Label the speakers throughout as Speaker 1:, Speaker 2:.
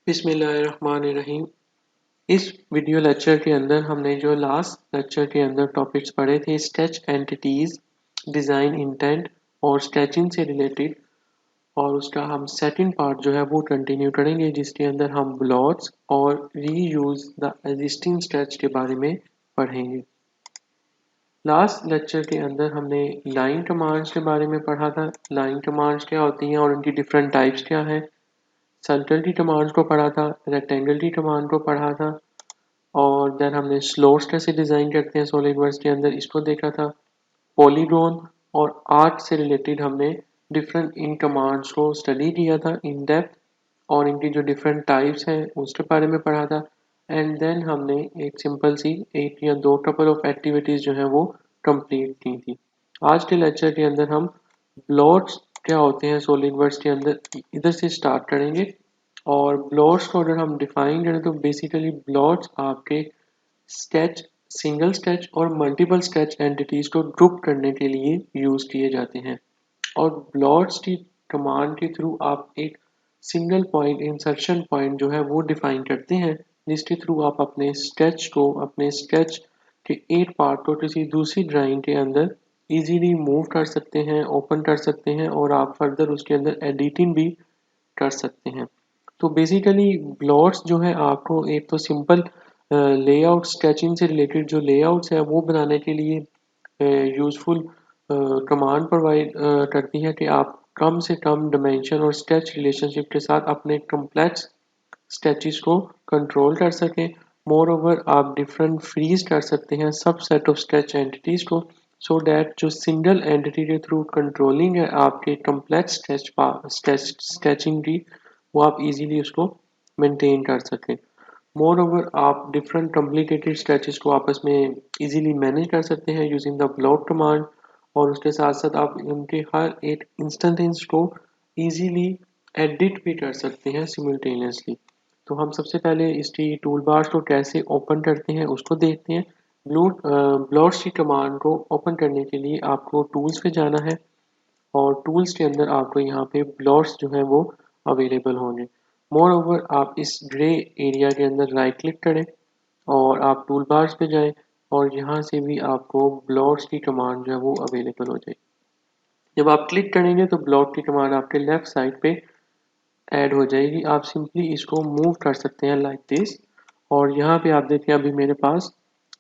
Speaker 1: बिस्मिल्लाहिर्रहमानिर्रहीम। इस video lecture के अंदर हमने जो लास्ट लेक्चर के अंदर टॉपिक्स पढ़े थे, स्केच एंटिटीज, डिज़ाइन इंटेंट और स्केचिंग से रिलेटेड, और उसका हम सेकंड पार्ट जो है वो कंटिन्यू करेंगे, जिसके अंदर हम ब्लॉट्स और रीयूज द एग्जिस्टिंग स्केच के बारे में पढ़ेंगे। लास्ट लेक्चर के अंदर हमने लाइन कमांड्स के बारे में पढ़ा था। लाइन कमांड्स क्या होती हैं और उनकी डिफरेंट टाइप्स क्या हैं। सर्कल की कमांड को पढ़ा था, रेक्टेंगल की कमांड को पढ़ा था, और देन हमने स्लोट्स कैसे डिज़ाइन करते हैं सॉलिडवर्क्स के अंदर, इसको देखा था। पॉलीगॉन और आर्क से रिलेटेड हमने डिफरेंट इन कमांड्स को स्टडी किया था इन डेप्थ, और इनकी जो डिफरेंट टाइप्स हैं उसके बारे में पढ़ा था। एंड देन हमने एक सिंपल सी एक या दो कपल ऑफ एक्टिविटीज़ जो है वो कंप्लीट की थी। आज के लेक्चर के अंदर हम ब्लॉट्स क्या होते हैं सॉलिडवर्क्स के अंदर, इधर से स्टार्ट करेंगे। और ब्लॉट्स को अगर हम डिफाइन करें तो बेसिकली ब्लॉट्स आपके स्केच, सिंगल स्केच और मल्टीपल स्केच एंटिटीज को ग्रुप करने के लिए यूज किए जाते हैं। और ब्लॉट्स की कमांड के थ्रू आप एक सिंगल पॉइंट इंसर्शन पॉइंट जो है वो डिफाइन करते हैं, जिसके थ्रू आप अपने स्केच के एक पार्ट को किसी दूसरी ड्राइंग के अंदर इजीली मूव कर सकते हैं, ओपन कर सकते हैं, और आप फर्दर उसके अंदर एडिटिंग भी कर सकते हैं। तो बेसिकली ब्लॉट्स जो है आपको एक तो सिंपल लेआउट, स्केचिंग से रिलेटेड जो लेआउट्स है वो बनाने के लिए यूज़फुल कमांड प्रोवाइड करती है कि आप कम से कम डायमेंशन और स्केच रिलेशनशिप के साथ अपने कम्प्लेक्स स्केचेस को कंट्रोल कर सकें। मोर ओवर आप डिफरेंट फ्रीज कर सकते हैं सब सेट ऑफ स्केच एंटिटीज को, सो डैट जो सिंगल एंटिटी के थ्रू कंट्रोलिंग है आपके कम्प्लेक्स स्केचिंग की, वो आप इजीली उसको मेंटेन कर सकें। मोर ओवर आप डिफरेंट कॉम्प्लिकेटेड स्केचेस को आपस में इजीली मैनेज कर सकते हैं यूजिंग द ब्लॉट कमांड, और उसके साथ साथ आप उनके हर एक इंस्टेंस को इजीली एडिट भी कर सकते हैं सिमुल्टेनियसली। तो हम सबसे पहले इसकी टूल बार्स को कैसे ओपन करते हैं उसको देखते हैं। ब्लॉट्स की कमांड को ओपन करने के लिए आपको टूल्स पे जाना है, और टूल्स के अंदर आपको यहाँ पे ब्लॉट्स जो है वो अवेलेबल होंगे। मोर ओवर आप इस ग्रे एरिया के अंदर राइट क्लिक करें और आप टूल बार्स पे जाएं, और यहाँ से भी आपको ब्लॉट्स की कमांड जो है वो अवेलेबल हो जाएगी। जब आप क्लिक करेंगे तो ब्लॉट की कमांड आपके लेफ्ट साइड पे ऐड हो जाएगी। आप सिंपली इसको मूव कर सकते हैं लाइक दिस, और यहाँ पे आप देखें अभी मेरे पास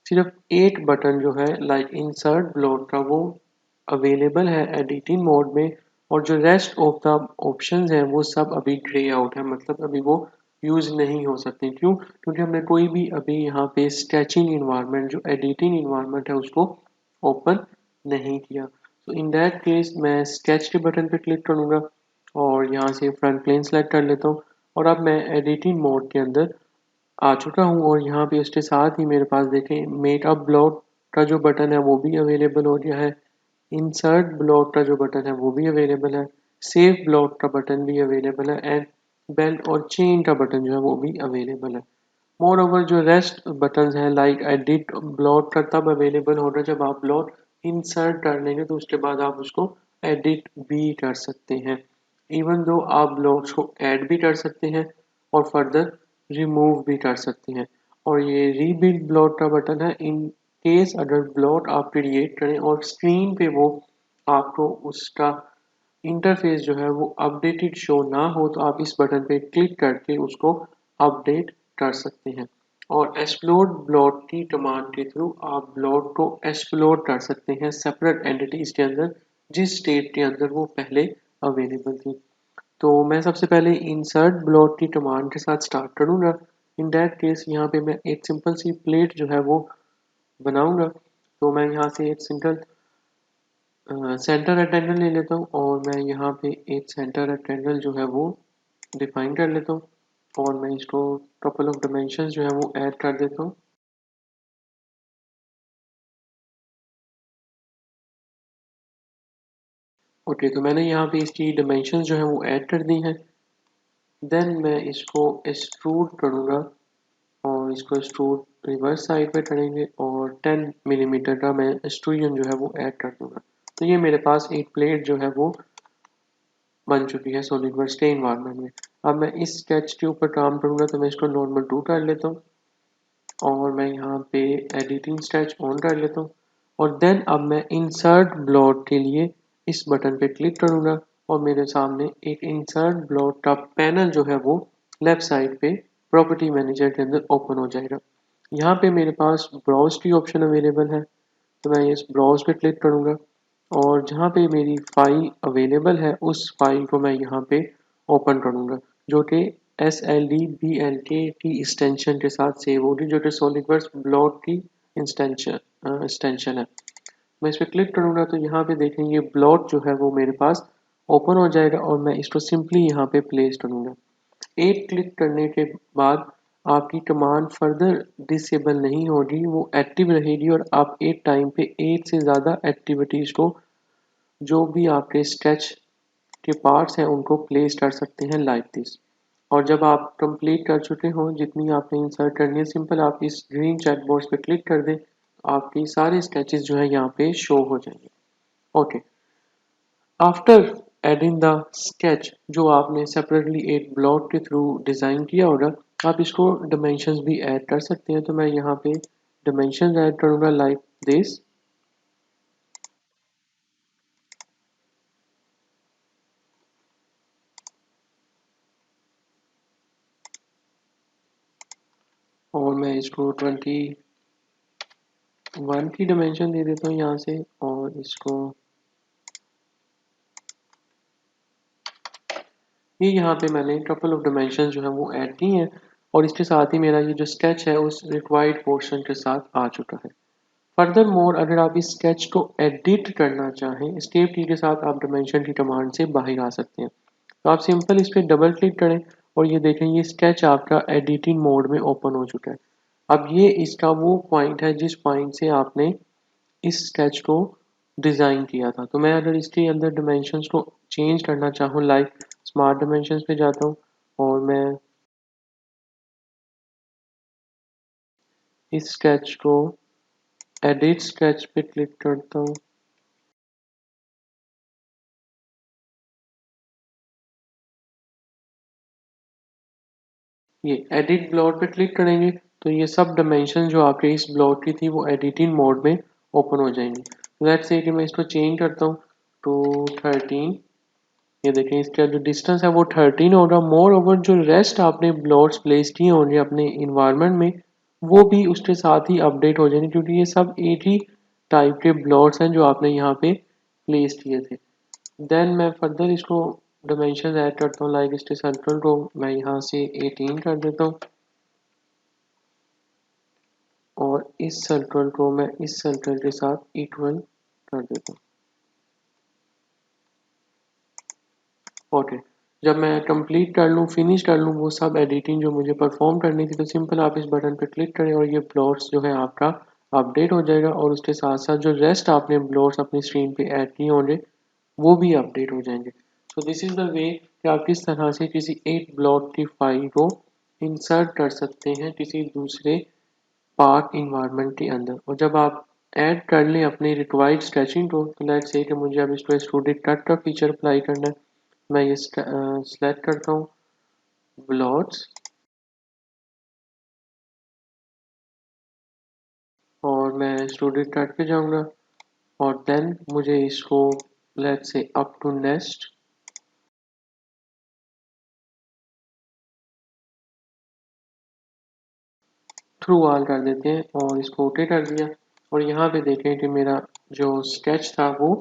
Speaker 1: सिर्फ एक बटन जो है लाइक इंसर्ट ब्लॉट का वो अवेलेबल है एडिटिंग मोड में, और जो रेस्ट ऑफ द ऑप्शंस हैं वो सब अभी ग्रे आउट है, मतलब अभी वो यूज नहीं हो सकते। क्यों? क्योंकि हमने कोई भी अभी यहाँ पे स्केचिंग इन्वायरमेंट, जो एडिटिंग इन्वायरमेंट है, उसको ओपन नहीं किया। तो इन दैट केस मैं स्केच के बटन पे क्लिक करूंगा और यहाँ से फ्रंट प्लेन सेलेक्ट कर लेता हूँ, और अब मैं एडिटिंग मोड के अंदर आ चुका हूँ। और यहाँ पे उसके साथ ही मेरे पास देखें मेक अप ब्लॉट का जो बटन है वो भी अवेलेबल हो गया है, इंसर्ट ब्लॉट का जो बटन है वो भी अवेलेबल है, सेव ब्लॉट का बटन भी अवेलेबल है, एंड बेल्ट और चेन का बटन जो है वो भी अवेलेबल है। मोर ओवर जो रेस्ट बटन हैं लाइक एडिट ब्लॉट का तब अवेलेबल होगा जब आप ब्लॉट इंसर्ट कर लेंगे, तो उसके बाद आप उसको एडिट भी कर सकते हैं। इवन दो आप ब्लॉट्स को ऐड भी कर सकते हैं और फर्दर रिमूव भी कर सकते हैं। और ये रीबिल्ड ब्लॉट का बटन है इन केस अगर ब्लॉट आप क्रिएट करें और स्क्रीन पे वो आपको उसका इंटरफेस जो है वो अपडेटेड शो ना हो, तो आप इस बटन पे क्लिक करके उसको अपडेट कर सकते हैं। और एक्सप्लोर ब्लॉट की कमांड के थ्रू आप ब्लॉट को एक्सप्लोर कर सकते हैं सेपरेट एंटिटीज के अंदर, जिस स्टेट के अंदर वो पहले अवेलेबल थी। तो मैं सबसे पहले इंसर्ट ब्लॉट की कमांड के साथ स्टार्ट करूंगा। इन दैट केस यहाँ पे मैं एक सिंपल सी प्लेट जो है वो बनाऊंगा। तो मैं यहाँ से एक सिंगल सेंटर रेक्टेंगल ले लेता हूँ, और मैं यहाँ पे एक सेंटर रेक्टेंगल जो है वो डिफाइन कर लेता हूँ, और मैं इसको कपल ऑफ डायमेंशंस जो है वो ऐड कर देता हूँ। ओके, तो मैंने यहाँ पे इसकी डायमेंशंस जो है वो ऐड कर दी हैं। देन मैं इसको एक्सट्रूड करूँगा, और इसको एक्सट्रूड रिवर्स साइड पे करेंगे, और 10 मिलीमीटर का मैं एक्सट्रूजन जो है वो ऐड कर दूँगा। तो ये मेरे पास एक प्लेट जो है वो बन चुकी है सॉलिडवर्क्स के इन्वायरमेंट में। अब मैं इस स्केच के ऊपर काम करूंगा तो मैं इसको नॉर्मल 2 कर लेता हूँ और मैं यहाँ पे एडिटिंग स्केच ऑन कर लेता हूँ और देन अब मैं इंसर्ट ब्लॉट के लिए इस बटन पे क्लिक करूंगा और मेरे सामने एक इंसर्ट ब्लॉट का पैनल जो है वो लेफ्ट साइड पे प्रॉपर्टी मैनेजर के अंदर ओपन हो जाएगा। यहाँ पे मेरे पास ब्राउज की ऑप्शन अवेलेबल है तो मैं इस ब्राउज पे क्लिक करूंगा और जहाँ पे मेरी फाइल अवेलेबल है उस फाइल को मैं यहाँ पे ओपन करूंगा जो कि SLDBLK की एक्सटेंशन के साथ सेव होगी जो कि सॉलिडवर्क्स ब्लॉक की एक्सटेंशन है। मैं इस पर क्लिक करूंगा तो यहाँ पे देखेंगे ब्लॉट जो है वो मेरे पास ओपन हो जाएगा और मैं इसको सिंपली यहाँ पे प्लेस करूंगा। एक क्लिक करने के बाद आपकी कमांड फर्दर डिसेबल नहीं होगी, वो एक्टिव रहेगी और आप एक टाइम पे एक से ज़्यादा एक्टिविटीज़ को जो भी आपके स्केच के पार्ट्स हैं उनको प्लेस कर सकते हैं लाइक दिस। और जब आप कंप्लीट कर चुके हो जितनी आपने इंसर्ट करनी है सिंपल आप इस ग्रीन चेक बॉक्स पे क्लिक कर दें आपकी सारे स्केचेस जो है यहाँ पे शो हो जाएंगे। Okay, after adding the sketch जो आपने सेपरेटली एक ब्लॉक के थ्रू डिज़ाइन किया होगा आप इसको डिमेंशंस भी ऐड कर सकते हैं। तो मैं यहाँ पे डिमेंशंस ऐड करूँगा लाइक दिस और मैं इसको 21 की डिमेंशन दे देता हूँ यहाँ से और इसको ये यहाँ पे मैंने कपल ऑफ डिमेंशन जो है वो ऐड की हैं और इसके साथ ही मेरा ये जो स्केच है उस रिक्वायर्ड पोर्शन के साथ आ चुका है। फर्दर मोर अगर आप इस स्केच को एडिट करना चाहें स्टेप की के साथ आप डिमेंशन की कमांड से बाहर आ सकते हैं। तो आप सिंपल इस पर डबल क्लिक करें और ये देखें ये स्केच आपका एडिटिंग मोड में ओपन हो चुका है। अब ये इसका वो पॉइंट है जिस पॉइंट से आपने इस स्केच को डिज़ाइन किया था। तो मैं अगर इसके अंदर डिमेंशंस को चेंज करना चाहूँ लाइक स्मार्ट डिमेंशंस पे जाता हूँ और मैं इस स्केच को एडिट स्केच पे क्लिक करता हूँ। ये एडिट ब्लॉट पे क्लिक करेंगे तो ये सब डायमेंशन जो आपके इस ब्लॉट की थी वो एडिटिंग मोड में ओपन हो जाएंगी। लेट्स से कि मैं इसको चेंज करता हूँ टू 13। ये देखें इसका जो डिस्टेंस है वो 13 होगा। मोर ओवर जो रेस्ट आपने ब्लॉट्स प्लेस किए होंगे अपने इन्वायरमेंट में वो भी उसके साथ ही अपडेट हो जाएंगे क्योंकि ये सब एक ही टाइप के ब्लॉट्स हैं जो आपने यहाँ पे प्लेस किए थे। देन मैं फर्दर इसको डायमेंशन ऐड करता हूँ लाइक इसके सर्कल को मैं यहाँ से 18 कर देता हूँ और इस सर्कल को मैं इस सर्कल के साथ इक्वल कर देता हूँ। ओके, जब मैं कंप्लीट कर लूँ फिनिश कर लूँ वो सब एडिटिंग जो मुझे परफॉर्म करनी थी तो सिंपल आप इस बटन पर क्लिक करें और ये ब्लॉट्स जो है आपका अपडेट हो जाएगा और उसके साथ साथ जो रेस्ट आपने ब्लॉट्स अपनी स्क्रीन पे ऐड किए होंगे वो भी अपडेट हो जाएंगे। So this is the way कि आप किस तरह से किसी एक ब्लॉक की फाइल को इंसर्ट कर सकते हैं किसी दूसरे पार्क इन्वायरमेंट के अंदर। और जब आप ऐड कर लें अपनी रिक्वायर्ड स्केचिंग को तो लेट्स से कि मुझे अब इसको एक्सट्रूडेड कट का फीचर अप्लाई करना है। मैं ये सेलेक्ट करता हूँ ब्लॉट्स और मैं एक्सट्रूडेड कट पे जाऊँगा और देन मुझे इसको let's say up to next through all कर देते हैं और इसको ओके कर दिया और यहाँ पे देखें कि मेरा जो स्केच था वो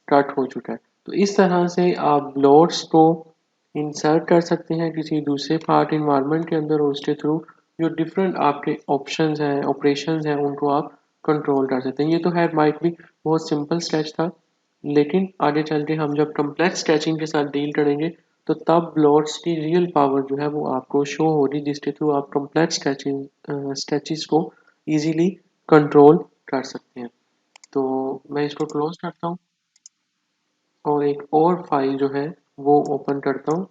Speaker 1: कट हो चुका है। तो इस तरह से आप ब्लॉट्स को इंसर्ट कर सकते हैं किसी दूसरे पार्ट इन्वायरमेंट के अंदर और उसके थ्रू जो डिफरेंट आपके ऑप्शंस हैं ऑपरेशंस हैं उनको आप कंट्रोल कर सकते हैं। ये तो है माइट भी बहुत सिंपल स्केच था लेकिन आगे चल के हम जब कम्प्लेक्स स्केचिंग के साथ डील करेंगे तो तब ब्लॉट्स की रियल पावर जो है वो आपको शो होगी जिसके थ्रू आप कम्प्लेक्स स्केचेस को इजीली कंट्रोल कर सकते हैं। तो मैं इसको क्लोज करता हूँ और एक और फाइल जो है वो ओपन करता हूँ।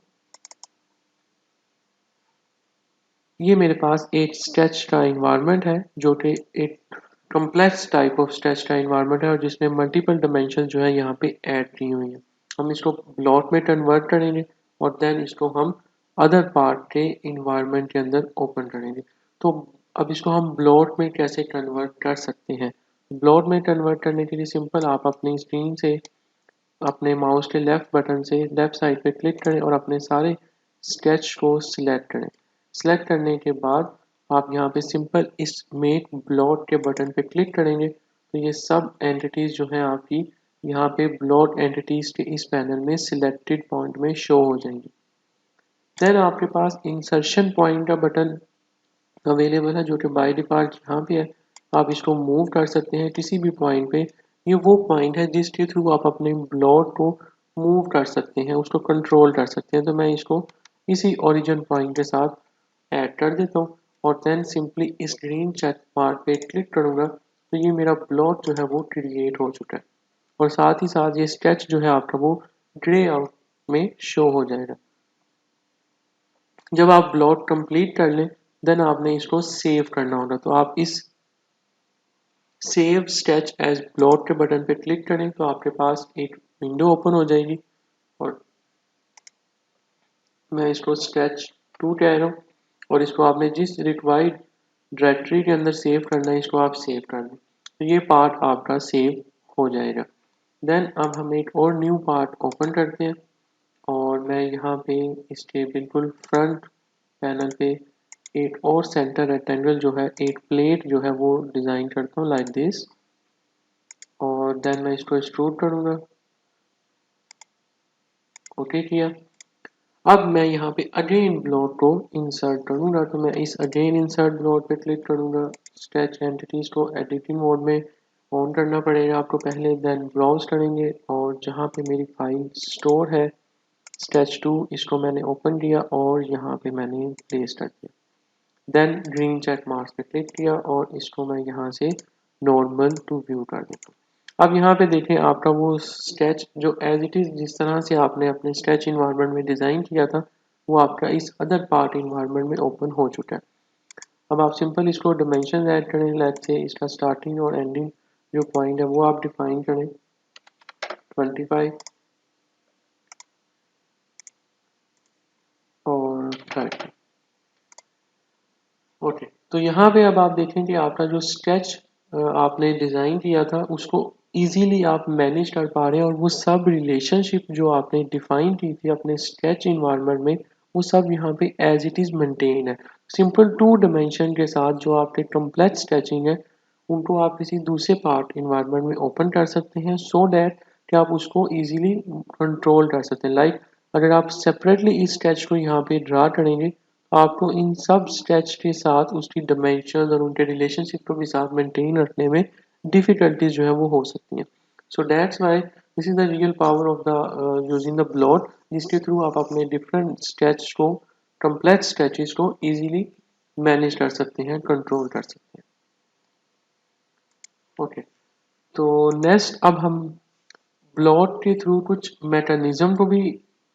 Speaker 1: ये मेरे पास एक स्केच का इन्वायरमेंट है जो कि एक कम्प्लेक्स टाइप ऑफ स्केच का इन्वायरमेंट है और जिसमें मल्टीपल डायमेंशन जो है यहाँ पे ऐड की हुई हैं। हम इसको ब्लॉट में कन्वर्ट करेंगे और देन इसको हम अदर पार्ट के इन्वायरमेंट के अंदर ओपन करेंगे। तो अब इसको हम ब्लॉट में कैसे कन्वर्ट कर सकते हैं? ब्लॉट में कन्वर्ट करने के लिए सिंपल आप अपनी स्क्रीन से अपने माउस के लेफ्ट बटन से लेफ्ट साइड पे क्लिक करें और अपने सारे स्केच को सिलेक्ट करें। सिलेक्ट करने के बाद आप यहाँ पे सिंपल इस मेक ब्लॉट के बटन पे क्लिक करेंगे तो ये सब एंटिटीज जो हैं आपकी यहाँ पे ब्लॉट एंटिटीज के इस पैनल में सिलेक्टेड पॉइंट में शो हो जाएंगी। देन आपके पास इंसर्शन पॉइंट का बटन अवेलेबल है जो कि बाय डिफॉल्ट यहाँ पे है। आप इसको मूव कर सकते हैं किसी भी पॉइंट पे। ये वो पॉइंट है जिसके थ्रू आप अपने ब्लॉट को मूव कर सकते हैं, उसको कंट्रोल कर सकते हैं। तो मैं इसको इसी ओरिजिन पॉइंट के साथ ऐड कर देता हूँ और देन सिंपली इस ग्रीन चेक मार्क पे क्लिक करूँगा तो ये मेरा ब्लॉट जो है वो क्रिएट हो चुका है और साथ ही साथ ये स्केच जो है आपका वो ग्रे आउट में शो हो जाएगा। जब आप ब्लॉट कंप्लीट कर लें देन आपने इसको सेव करना होगा। तो आप इस सेव स्केच एज ब्लॉट के बटन पे क्लिक करें तो आपके पास एक विंडो ओपन हो जाएगी और मैं इसको स्केच 2 कह रहा हूँ और इसको आपने जिस रिक्वायर्ड डायरेक्टरी के अंदर सेव करना है इसको आप सेव कर दें तो ये पार्ट आपका सेव हो जाएगा। देन अब हम एक और न्यू पार्ट ओपन करते हैं और मैं यहाँ पे इसके बिल्कुल फ्रंट पैनल पे एक और सेंटर रेक्टेंगल जो है एक प्लेट जो है वो डिज़ाइन करता हूँ लाइक दिस और देन मैं इसको एक्सट्रूड करूँगा। ओके किया। अब मैं यहाँ पे अगेन ब्लॉट को इंसर्ट करूँगा तो मैं इस अगेन इंसर्ट ब्लॉट पे क्लिक करूँगा। स्केच एंटिटीज को एडिटिंग मोड में ऑन करना पड़ेगा आपको पहले, देन ब्राउज करेंगे और जहाँ पे मेरी फाइल स्टोर है स्केच 2 इसको मैंने ओपन किया और यहाँ पे मैंने प्लेस कर दिया। देन ग्रीन चेक मार्क्स पे क्लिक किया और इसको मैं यहाँ से नॉर्मल टू व्यू कर देता हूँ। अब यहाँ पे देखें आपका वो स्केच जो एज इट इज़ जिस तरह से आपने अपने स्केच इन्वायरमेंट में डिज़ाइन किया था वो आपका इस अदर पार्ट इन्वायरमेंट में ओपन हो चुका है। अब आप सिंपल इसको डिमेंशन ऐड करें, लेट्स से इसका स्टार्टिंग और एंडिंग जो पॉइंट है वो आप डिफाइन करें 25 और 30। ओके, तो यहाँ पे अब आप देखें कि आपका जो स्केच आपने डिज़ाइन किया था उसको इजीली आप मैनेज कर पा रहे हैं और वो सब रिलेशनशिप जो आपने डिफाइन की थी अपने स्केच इन्वायरमेंट में वो सब यहाँ पे एज इट इज़ मेंटेन है। सिंपल 2 डायमेंशन के साथ जो आपके कम्प्लेक्स स्केचिंग है उनको आप किसी दूसरे पार्ट इन्वायरमेंट में ओपन कर सकते हैं सो डैट कि आप उसको इजीली कंट्रोल कर सकते हैं। लाइक अगर आप सेपरेटली इस स्केच को यहाँ पे ड्रा करेंगे आपको इन सब स्केच के साथ उसकी डायमेंशन और उनके रिलेशनशिप को भी साथ मेंटेन रखने में डिफिकल्टीज जो है वो हो सकती हैं। So that's why this is the real power of the using the blot जिसके थ्रू आप अपने डिफरेंट स्केच को कम्प्लेक्स स्केचेस को इजीली मैनेज कर सकते हैं, कंट्रोल कर सकते हैं। ओके, तो नेक्स्ट अब हम ब्लॉट के थ्रू कुछ मैकेनिज्म को भी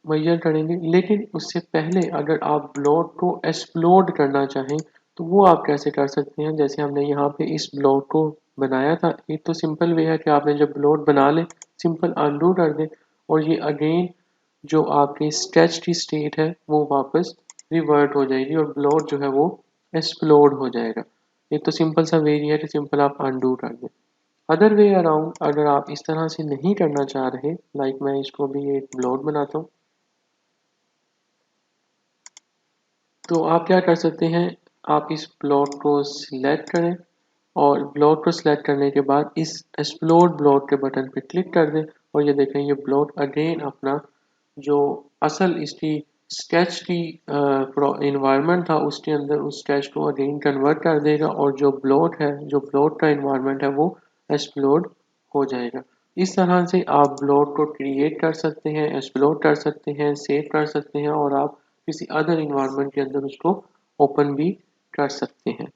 Speaker 1: मेजर करेंगे, लेकिन उससे पहले अगर आप ब्लॉट को एक्सप्लोड करना चाहें तो वो आप कैसे कर सकते हैं। जैसे हमने यहाँ पे इस ब्लॉट को बनाया था, एक तो सिंपल वे है कि आपने जब ब्लॉट बना ले सिंपल अनडू कर दें और ये अगेन जो आपके स्केच की स्टेट है वो वापस रिवर्ट हो जाएगी और ब्लॉट जो है वो एक्सप्लोड हो जाएगा। एक तो सिंपल सा वे ये है कि सिंपल आप अनडू कर दें। अदर वे अराउंड अगर आप इस तरह से नहीं करना चाह रहे, लाइक मैं इसको भी एक ब्लॉट बनाता हूँ, तो आप क्या कर सकते हैं, आप इस ब्लॉट को सिलेक्ट करें और ब्लॉट को सिलेक्ट करने के बाद इस एक्सप्लोड ब्लॉट के बटन पे क्लिक कर दें और ये देखें ये ब्लॉट अगेन अपना जो असल इसकी स्केच की इन्वायरमेंट था उसके अंदर उस स्केच को अगेन कन्वर्ट कर देगा और जो ब्लॉट है जो ब्लॉट का इन्वायरमेंट है वो एक्सप्लोड हो जाएगा। इस तरह से आप ब्लॉट को क्रिएट कर सकते हैं, एक्सप्लोर कर सकते हैं, सेव कर सकते हैं और आप किसी अदर इन्वायरमेंट के अंदर उसको ओपन भी कर सकते हैं।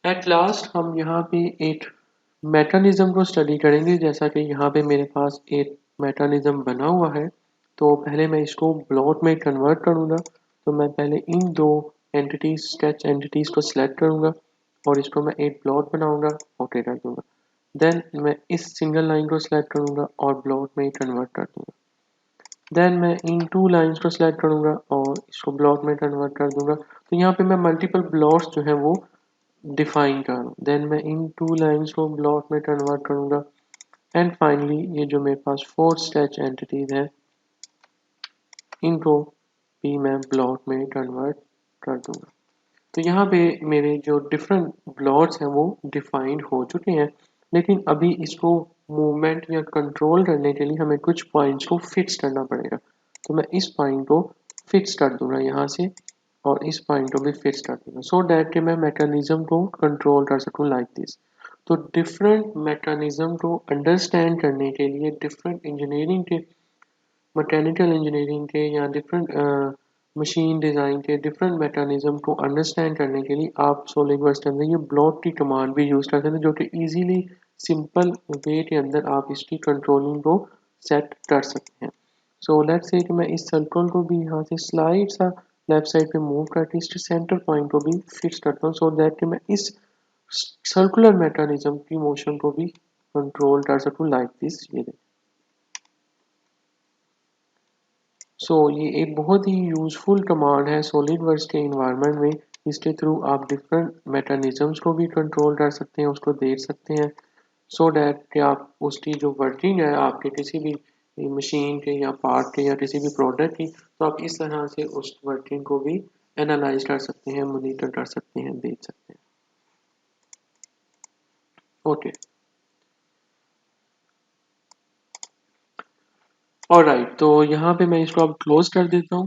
Speaker 1: एट लास्ट हम यहाँ पे एक मैकेनिज्म को स्टडी करेंगे। जैसा कि यहाँ पे मेरे पास एक मैकेनिज्म बना हुआ है तो पहले मैं इसको ब्लॉट में कन्वर्ट करूँगा। तो मैं पहले इन दो एंटिटीज स्केच एंटिटीज को सिलेक्ट करूँगा और इसको मैं एक ब्लॉट बनाऊँगा, ओके कर दूँगा। देन मैं इस सिंगल लाइन को सिलेक्ट करूंगा और ब्लॉट में कन्वर्ट कर दूंगा। देन मैं इन टू लाइंस को सिलेक्ट करूंगा और इसको ब्लॉट में कन्वर्ट कर दूंगा। तो यहाँ पे मैं मल्टीपल ब्लॉट्स जो है वो डिफाइन कर रहा हूँ। देन मैं इन टू लाइंस को ब्लॉट में कन्वर्ट करूंगा एंड फाइनली ये जो मेरे पास 4 स्केच एंटिटीज है इनको भी मैं ब्लॉट में कन्वर्ट कर दूंगा। तो यहाँ पे मेरे जो डिफरेंट ब्लॉट्स हैं वो डिफाइंड हो चुके हैं, लेकिन अभी इसको मूवमेंट या कंट्रोल करने के लिए हमें कुछ पॉइंट्स को फिक्स करना पड़ेगा। तो मैं इस पॉइंट को फिक्स कर दूंगा यहाँ से और इस पॉइंट को भी फिक्स कर दूंगा सो डैट कि मैं मैकेनिज्म को कंट्रोल कर सकूँ लाइक दिस। तो डिफरेंट मैकेनिज्म को अंडरस्टैंड करने के लिए डिफरेंट इंजीनियरिंग के मैकेनिकल इंजीनियरिंग के या डिफरेंट मशीन डिज़ाइन के डिफरेंट मैकेनिज्म को अंडरस्टैंड करने के लिए आप सॉलिडवर्क्स के अंदर ये ब्लॉक की कमांड भी यूज़ कर सकते हैं, जो कि इजीली सिंपल वे के अंदर आप इसकी कंट्रोलिंग को सेट कर सकते हैं। सो लेट्स से कि मैं इस सर्कल को भी यहाँ से स्लाइड सा लेफ्ट साइड पे मूव करके इसके सेंटर पॉइंट को भी फिक्स करता हूँ सो दैट कि मैं इस सर्कुलर मैकेनिज्म की मोशन को भी कंट्रोल कर सकूँ लाइक दिस। ये ये एक बहुत ही यूजफुल कमांड है सॉलिडवर्क्स के इन्वायरमेंट में। इसके थ्रू आप डिफरेंट मैकेनिज्म्स को भी कंट्रोल कर सकते हैं, उसको देख सकते हैं सो डैट कि आप उसकी जो वर्किंग है आपके किसी भी मशीन के या पार्ट के या किसी भी प्रोडक्ट की, तो आप इस तरह से उस वर्किंग को भी एनालाइज कर सकते हैं, मॉनिटर कर सकते हैं, देख सकते हैं। ओके ऑलराइट, तो यहाँ पे मैं इसको अब क्लोज कर देता हूँ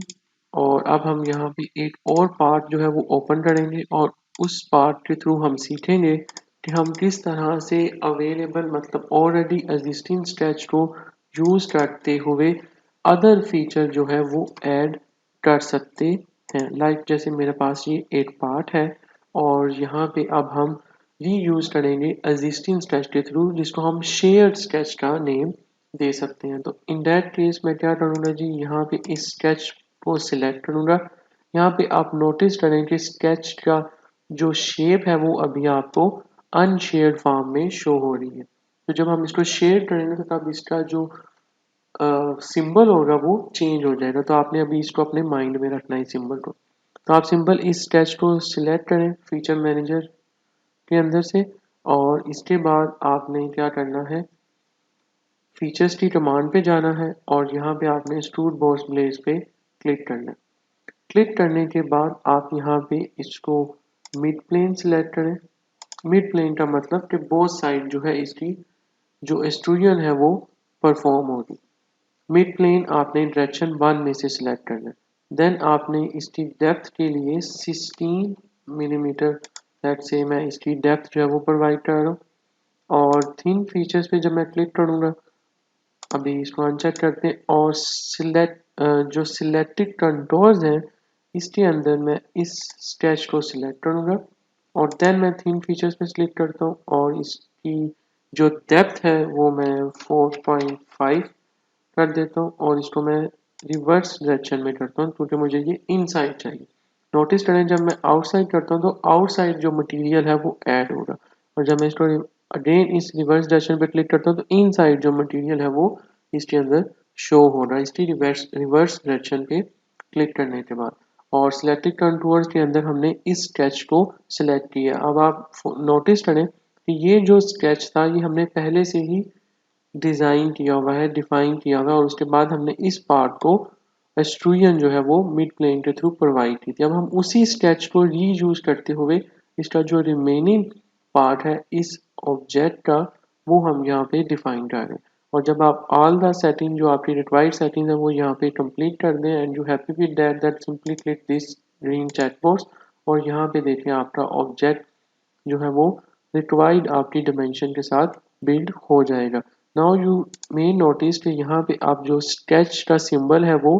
Speaker 1: और अब हम यहाँ पे एक और पार्ट जो है वो ओपन करेंगे और उस पार्ट के थ्रू हम सीखेंगे कि हम किस तरह से अवेलेबल मतलब ऑलरेडी एग्जिस्टिंग स्केच को यूज करते हुए अदर फीचर जो है वो ऐड कर सकते हैं। लाइक जैसे मेरे पास ये एक पार्ट है और यहाँ पे अब हम रीयूज करेंगे एग्जिस्टिंग स्केच के थ्रू, जिसको हम शेयर्ड स्केच का नेम दे सकते हैं। तो इन दैट केस मैं क्या करूँगा जी, यहाँ पे इस स्केच को सिलेक्ट करूँगा। यहाँ पे आप नोटिस करें कि स्केच का जो शेप है वो अभी आपको अनशेयर्ड फॉर्म में शो हो रही है। तो जब हम इसको शेयर करेंगे तो तब इसका जो सिंबल होगा वो चेंज हो जाएगा। तो आपने अभी इसको अपने माइंड में रखना है सिंबल को। तो आप सिंपल इस स्केच को सिलेक्ट करें फीचर मैनेजर के अंदर से और इसके बाद आपने क्या करना है, फीचर्स की कमांड पे जाना है और यहाँ पे आपने एक्सट्रूड बॉस ब्लेड पे क्लिक करना है। क्लिक करने के बाद आप यहाँ पे इसको मिड प्लेन सिलेक्ट करें। मिड प्लेन का मतलब कि बोथ साइड जो है इसकी जो एक्सट्रूजन है वो परफॉर्म होगी। मिड प्लेन आपने डायरेक्शन 1 में से सिलेक्ट करना है। देन आपने इसकी डेप्थ के लिए 16 मिलीमीटर लेट से मैं इसकी डेप्थ जो है वो प्रोवाइड कर रहा हूँ और थिन फीचर्स पे जब मैं क्लिक करूँगा, अभी इसको अनचेक करते हैं और सिलेक्ट जो सिलेक्टेड कंटोर्स हैं इसके अंदर मैं इस स्केच को सिलेक्ट करूँगा और देन मैं थिन फीचर्स पे क्लिक करता हूँ और इसकी जो डेप्थ है वो मैं 4.5 कर देता हूँ और इसको मैं रिवर्स डायरेक्शन में करता हूँ क्योंकि मुझे ये इनसाइड चाहिए। नोटिस करें जब मैं आउटसाइड करता हूँ तो आउटसाइड जो मटेरियल है वो ऐड होगा और जब मैं इसको अगेन इस रिवर्स डायरेक्शन पे क्लिक करता हूँ तो इनसाइड जो मटेरियल है वो इसके अंदर शो हो रहा है इसकी रिवर्स डायरेक्शन पे क्लिक करने के बाद। और सिलेक्टेड कंटूर्स के अंदर हमने इस स्केच को सिलेक्ट किया। अब आप नोटिस करें कि ये जो स्केच था ये हमने पहले से ही डिज़ाइन किया हुआ है, डिफाइन किया हुआ है और उसके बाद हमने इस पार्ट को एक्सट्रूजन जो है वो मिड प्लेन के थ्रू प्रोवाइड की थी। अब हम उसी स्केच को रीयूज करते हुए इसका जो रिमेनिंग पार्ट है इस ऑब्जेक्ट का वो हम यहाँ पे डिफाइन कर रहे हैं। और जब आप ऑल द सेटिंग जो आपकी रिक्वायर्ड सेटिंग है वो यहाँ पे कंप्लीट कर दें and you happy with that simply click this green check box और यहाँ पे देखिए आपका ऑब्जेक्ट जो है वो रिक्वायर्ड आपकी डिमेंशन के साथ बिल्ड हो जाएगा। नाउ यू मे नोटिस कि यहाँ पे आप जो स्केच का सिंबल है वो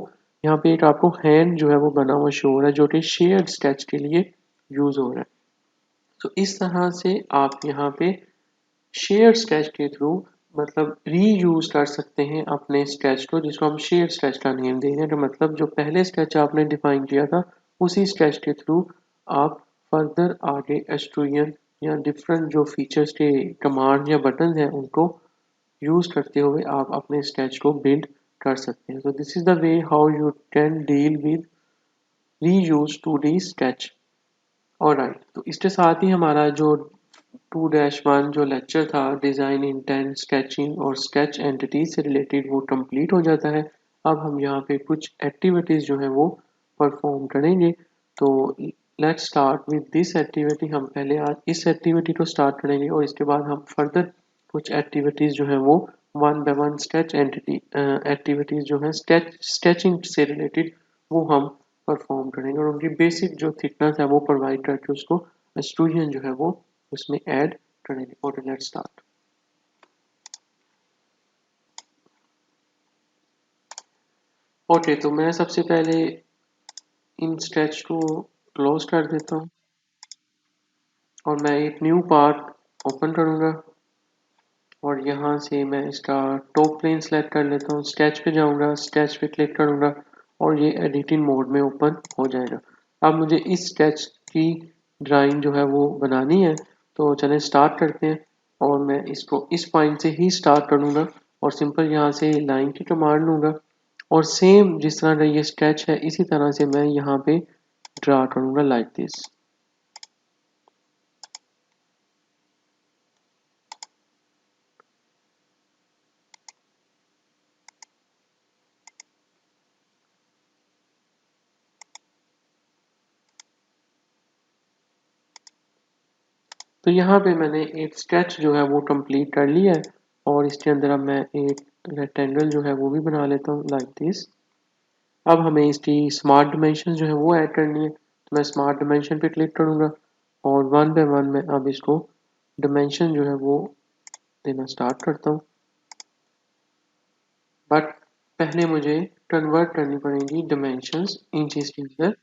Speaker 1: यहाँ पे एक आपको हैंड जो है वो बना हुआ शो हो रहा है जो कि शेयर्ड स्केच के लिए यूज हो रहा है। तो इस तरह से आप यहाँ पे शेयर स्केच के थ्रू मतलब रीयूज कर सकते हैं अपने स्केच को, जिसको हम शेयर स्केच का नेम देंगे। तो मतलब जो पहले स्केच आपने डिफाइन किया था उसी स्केच के थ्रू आप फर्दर आगे एक्सट्रूजन या डिफरेंट जो फीचर्स के कमांड या बटन हैं उनको यूज करते हुए आप अपने स्केच को बिल्ड कर सकते हैं। So this is the way how you can deal with reuse 2D sketch। Alright, तो इसके साथ ही हमारा जो 2-1 जो लेक्चर था डिज़ाइन इंटेंट स्केचिंग और स्केच एंटिटीज से रिलेटेड वो कंप्लीट हो जाता है। अब हम यहाँ पे कुछ एक्टिविटीज़ जो है वो परफॉर्म करेंगे। तो let's start with this activity. हम पहले आज इस एक्टिविटी को स्टार्ट करेंगे और इसके बाद हम फर्दर कुछ एक्टिविटीज़ जो है वो 1 बाय 1 स्केच एंटिटी एक्टिविटीज़ जो है स्केचिंग से रिलेटेड वो हम परफॉर्म करेंगे और उनकी बेसिक जो थिकनेस है वो प्रोवाइड करके उसको स्टूडेंट जो है वो उसमें ऐड करेंगे। Okay, let's start. ओके, तो मैं सबसे पहले इन स्केच को क्लोज कर देता हूँ और मैं एक न्यू पार्ट ओपन करूँगा और यहाँ से मैं इसका टॉप प्लेन सेलेक्ट कर लेता हूँ। स्केच पे जाऊँगा, स्केच पे क्लिक करूँगा और ये एडिटिंग मोड में ओपन हो जाएगा। अब मुझे इस स्केच की ड्राइंग जो है वो बनानी है, तो चलें स्टार्ट करते हैं। और मैं इसको इस पॉइंट से ही स्टार्ट करूँगा और सिंपल यहाँ से लाइन की कमांड लूँगा और सेम जिस तरह का ये स्केच है इसी तरह से मैं यहाँ पे ड्रा करूँगा लाइक दिस। तो यहाँ पे मैंने एक स्केच जो है वो कंप्लीट कर लिया है और इसके अंदर अब मैं एक रेक्टेंगल जो है वो भी बना लेता हूँ लाइक दिस। अब हमें इसकी स्मार्ट डिमेंशन जो है वो ऐड करनी है, तो मैं स्मार्ट डिमेंशन पे क्लिक करूँगा और 1 बाय 1 में अब इसको डिमेंशन जो है वो देना स्टार्ट करता हूँ। बट पहले मुझे कन्वर्ट करनी पड़ेंगी डिमेंशंस इंचेस के अंदर,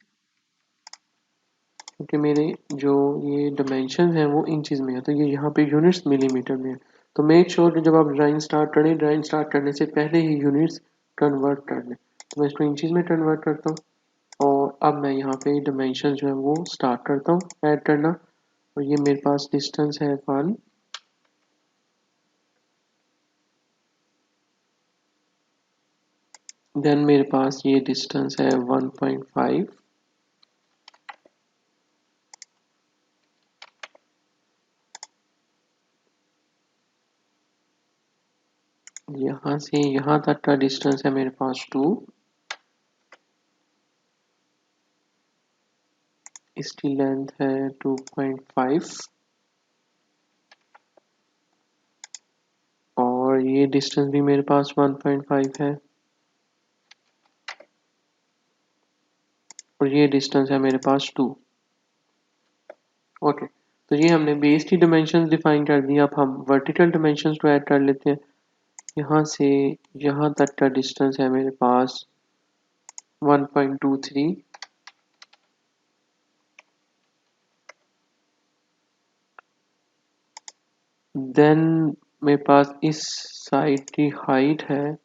Speaker 1: क्योंकि मेरे जो ये डिमेंशन है वो इंचेस में है, तो ये यहाँ पे यूनिट्स मिलीमीटर में है। तो मेक श्योर कि जब आप ड्राइंग स्टार्ट करें, ड्राइंग स्टार्ट करने से पहले ही यूनिट्स कन्वर्ट कर लें। तो मैं इसको इंचेस में कन्वर्ट करता हूँ और अब मैं यहाँ पे डिमेंशन जो है वो स्टार्ट करता हूँ ऐड करना। और ये मेरे पास डिस्टेंस है 1, देन मेरे पास ये डिस्टेंस है 1.5, यहाँ से यहाँ तक का डिस्टेंस है मेरे पास 2, इसकी लेंथ है 2.5 और ये डिस्टेंस भी मेरे पास 1.5 है और ये डिस्टेंस है मेरे पास 2। ओके, तो ये हमने बेस की डिमेंशंस डिफाइन कर दी। अब हम वर्टिकल डिमेंशंस को ऐड कर लेते हैं। यहाँ से यहाँ तक का डिस्टेंस है मेरे पास 1.23, देन मेरे पास इस साइड की हाइट है,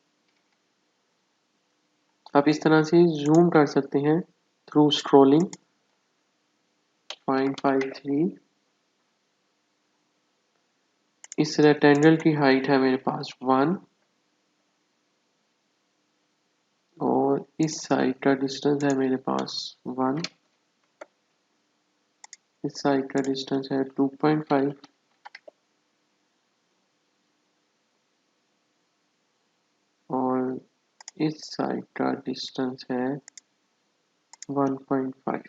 Speaker 1: आप इस तरह से जूम कर सकते हैं थ्रू स्क्रॉलिंग, 0.53। इस रेक्टेंगल की हाइट है मेरे पास 1 और इस साइड का डिस्टेंस है मेरे पास 1, इस साइड का डिस्टेंस है 2.5 और इस साइड का डिस्टेंस है 1.5।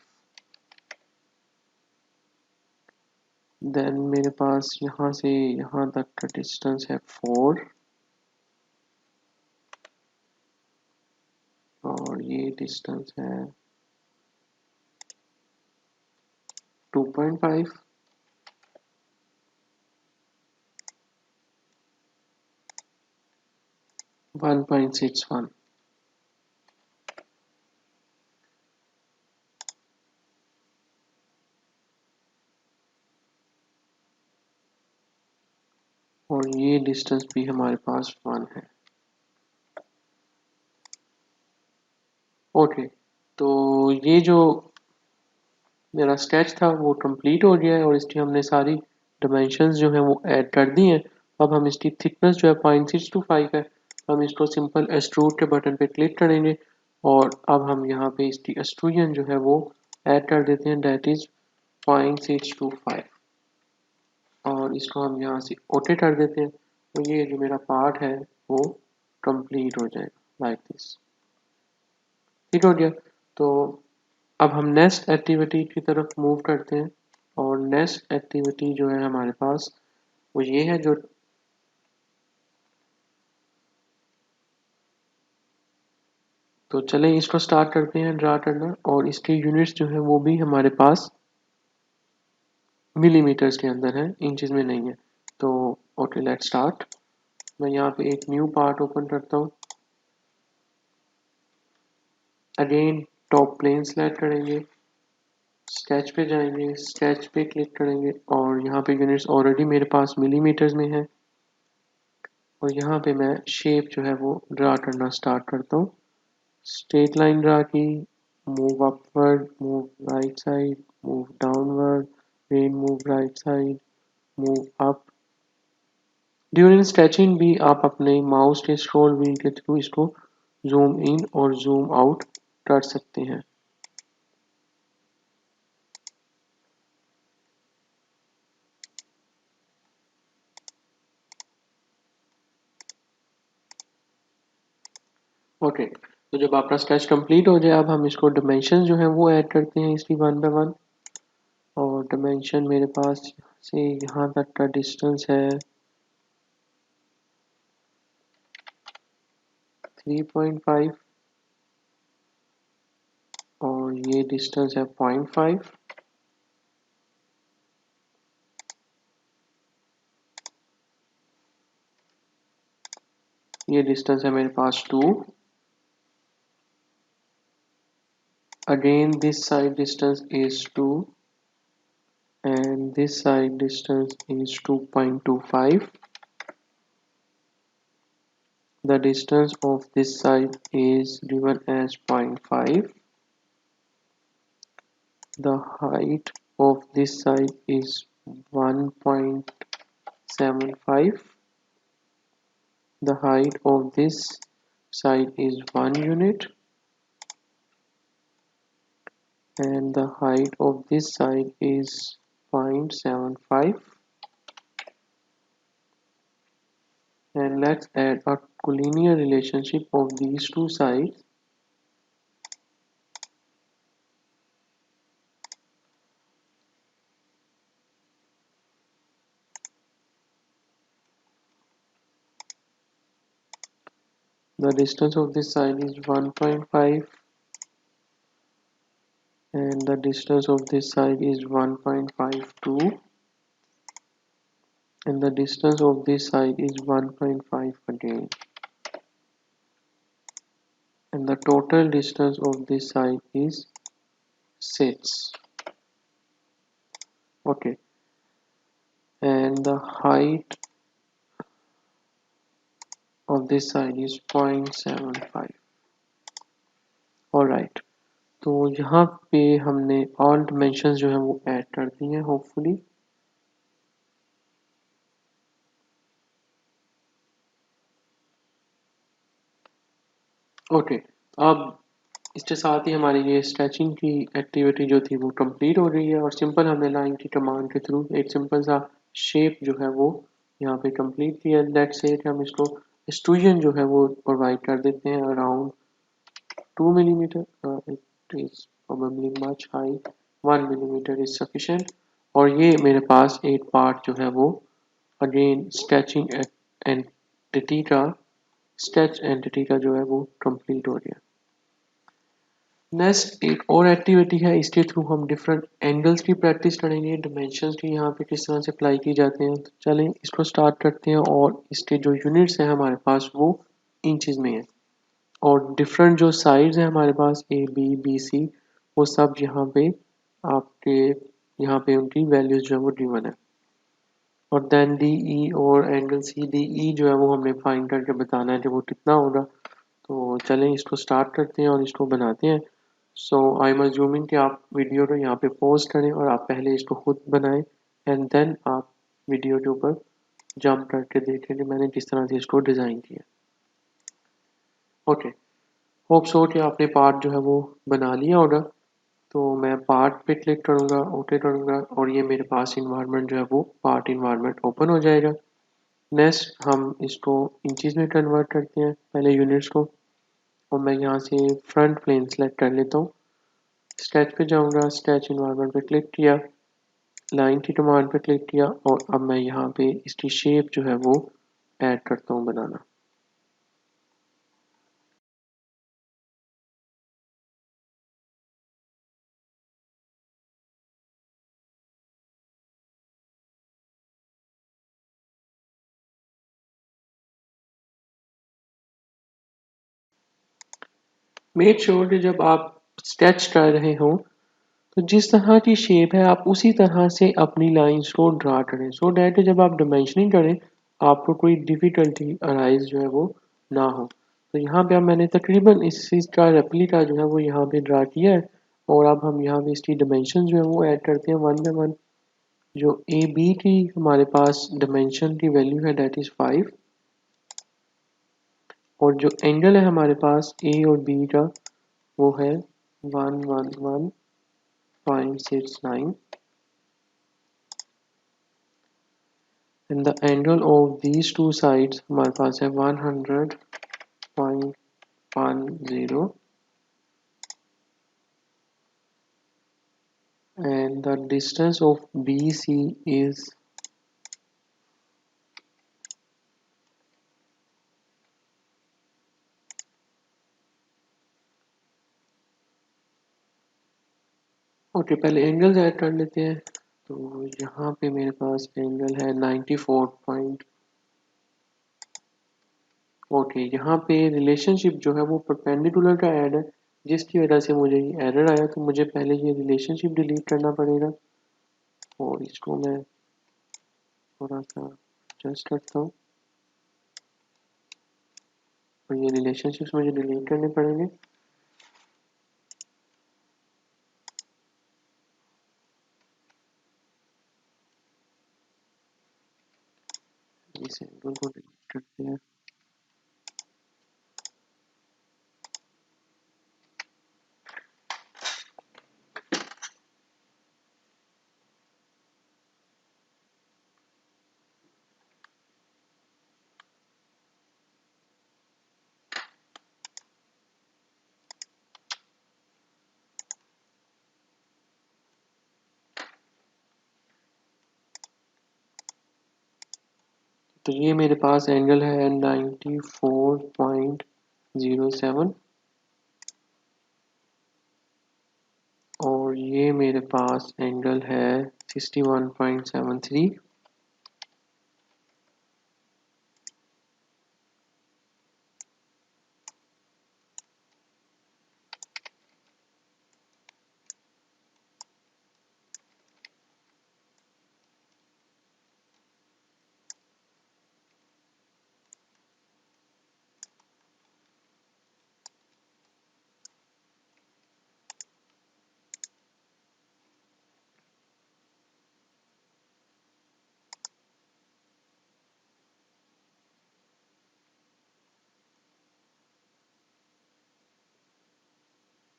Speaker 1: देन मेरे पास यहाँ से यहाँ तक का डिस्टेंस है 4 और ये डिस्टेंस है 2.5, 1.61 और ये डिस्टेंस भी हमारे पास 1 है। ओके, तो ये जो मेरा स्केच था वो कंप्लीट हो गया है और इसकी हमने सारी डायमेंशंस जो हैं वो ऐड कर दी हैं। अब हम इसकी थिकनेस जो है 0.625 है, हम इसको सिंपल एक्सट्रूड के बटन पे क्लिक करेंगे और अब हम यहाँ पे इसकी एक्सट्रूजन जो है वो ऐड कर देते हैं, दैट इज 0.625 और इसको हम यहाँ से ओके कर देते हैं। तो ये जो मेरा पार्ट है वो कंप्लीट हो जाएगा लाइक दिस। ठीक हो गया। तो अब हम नेक्स्ट एक्टिविटी की तरफ मूव करते हैं और नेक्स्ट एक्टिविटी जो है हमारे पास वो ये है जो तो चलें इसको स्टार्ट करते हैं ड्रा करना और इसके यूनिट्स जो है वो भी हमारे पास मिलीमीटर्स के अंदर है, इंचेस में नहीं है। तो ओके लेट्स स्टार्ट। मैं यहाँ पे एक न्यू पार्ट ओपन करता हूँ। अगेन टॉप प्लेन सेलेक्ट करेंगे, स्केच पे जाएंगे, स्केच पे क्लिक करेंगे और यहाँ पे यूनिट्स ऑलरेडी मेरे पास मिलीमीटर्स में है और यहाँ पे मैं शेप जो है वो ड्रा करना स्टार्ट करता हूँ। स्ट्रेट लाइन ड्रा की, move upward, move right side, move downward, then move right side, move up. During sketching भी आप अपने माउस के स्क्रॉल व्हील के थ्रू इसको जूम इन और जूम आउट कर सकते हैं। ओके तो जब आपका स्केच कंप्लीट हो जाए अब हम इसको डायमेंशन जो है वो ऐड करते हैं इसकी वन बाय वन। और डायमेंशन मेरे पास से यहाँ तक का डिस्टेंस है 3.5 और ये डिस्टेंस है 0.5। ये डिस्टेंस है मेरे पास 2। Again this side distance is 2 and this side distance is 2.25. The distance of this side is given as 0.5. The height of this side is 1.75. The height of this side is 1 unit and the height of this side is 0.75. And let's add a collinear relationship of these two sides. The distance of this side is 1.5 and the distance of this side is 1.52 and the distance of this side is 1.5 again and the total distance of this side is 6. Okay, and the height of this side is 0.75. Alright, तो यहाँ पे हमने all dimensions जो है वो add कर दी हैं hopefully. Okay अब इसके साथ ही हमारी ये स्केचिंग की एक्टिविटी जो थी वो कंप्लीट हो रही है और सिंपल हमने लाइन की कमांड के थ्रू एक सिंपल सा शेप जो है वो यहाँ पे कंप्लीट किया। लेट्स से हम इसको एक्सट्रूजन जो है वो प्रोवाइड कर देते हैं around 2 millimetre. It is probably much high, 1 millimetre is sufficient. और ये मेरे पास एक पार्ट जो है वो अगेन स्केचिंग एंटिटी का स्केच एंटिटी का जो है वो कंप्लीट हो गया। नेक्स्ट एक और एक्टिविटी है, इसके थ्रू हम डिफरेंट एंगल्स की प्रैक्टिस करेंगे, डायमेंशंस की यहाँ पे किस तरह से अप्लाई की जाते हैं। तो चलें इसको स्टार्ट करते हैं और इसके जो यूनिट्स हैं हमारे पास वो इंचेस में है और डिफरेंट जो साइड्स हैं हमारे पास ए बी सी वो सब यहाँ पे आपके यहाँ पे उनकी वैल्यूज जो है वो गिवन है। और देन डी ई और एंगल सी डी ई जो है वो हमने फाइंड करके बताना है कि वो कितना होगा। तो चलें इसको स्टार्ट करते हैं और इसको बनाते हैं। सो आई एम अज्यूमिंग कि आप वीडियो को यहाँ पे पॉज करें और आप पहले इसको खुद बनाएं एंड देन आप वीडियो के ऊपर जंप करके देखें कि मैंने किस तरह से इसको डिज़ाइन किया। ओके, होप सो कि आपने पार्ट जो है वो बना लिया होगा। तो मैं पार्ट पे क्लिक करूँगा, ओके करूँगा और ये मेरे पास इन्वायरमेंट जो है वो पार्ट इन्वायरमेंट ओपन हो जाएगा। नेक्स्ट हम इसको इंचज़ में कन्वर्ट करते हैं, पहले यूनिट्स को, और मैं यहाँ से फ्रंट प्लेन सेलेक्ट कर लेता हूँ। स्केच पे जाऊँगा, स्केच इन्वायरमेंट पे क्लिक किया, लाइन की कमांड पे क्लिक किया और अब मैं यहाँ पे इसकी शेप जो है वो ऐड करता हूँ बनाना। मेक श्योर कि जब आप स्केच कर रहे हो तो जिस तरह की शेप है आप उसी तरह से अपनी लाइंस को ड्रा करें, सो डैट जब आप डायमेंशनिंग करें आपको कोई डिफिकल्टी अराइज जो है वो ना हो। तो यहाँ पे अब मैंने तकरीबन इस चीज़ का रेप्लिका जो है वो यहाँ पे ड्रा किया है और अब हम यहाँ पे इसकी डायमेंशन जो है वो ऐड करते हैं वन बाय वन। जो ए बी की हमारे पास डायमेंशन की वैल्यू है दैट इज़ 5 और जो एंगल है हमारे पास ए और बी का वो है 111.69 and the angle of these two sides हमारे पास है 100.10 and the distance of BC is okay. पहले एंगल्स ऐड कर लेते हैं। तो यहाँ पे मेरे पास एंगल है 94 पॉइंट। ओके, यहाँ पे रिलेशनशिप जो है वो परपेंडिकुलर का ऐड है जिसकी वजह से मुझे ये एरर आया। तो मुझे पहले ये रिलेशनशिप डिलीट करना पड़ेगा और इसको मैं थोड़ा सा एडजस्ट करता हूँ और ये रिलेशनशिप्स मुझे डिलीट करने पड़ेंगे। इस एंगल को डिलीट करते हैं। तो ये मेरे पास एंगल है 94.07 और ये मेरे पास एंगल है 61.73।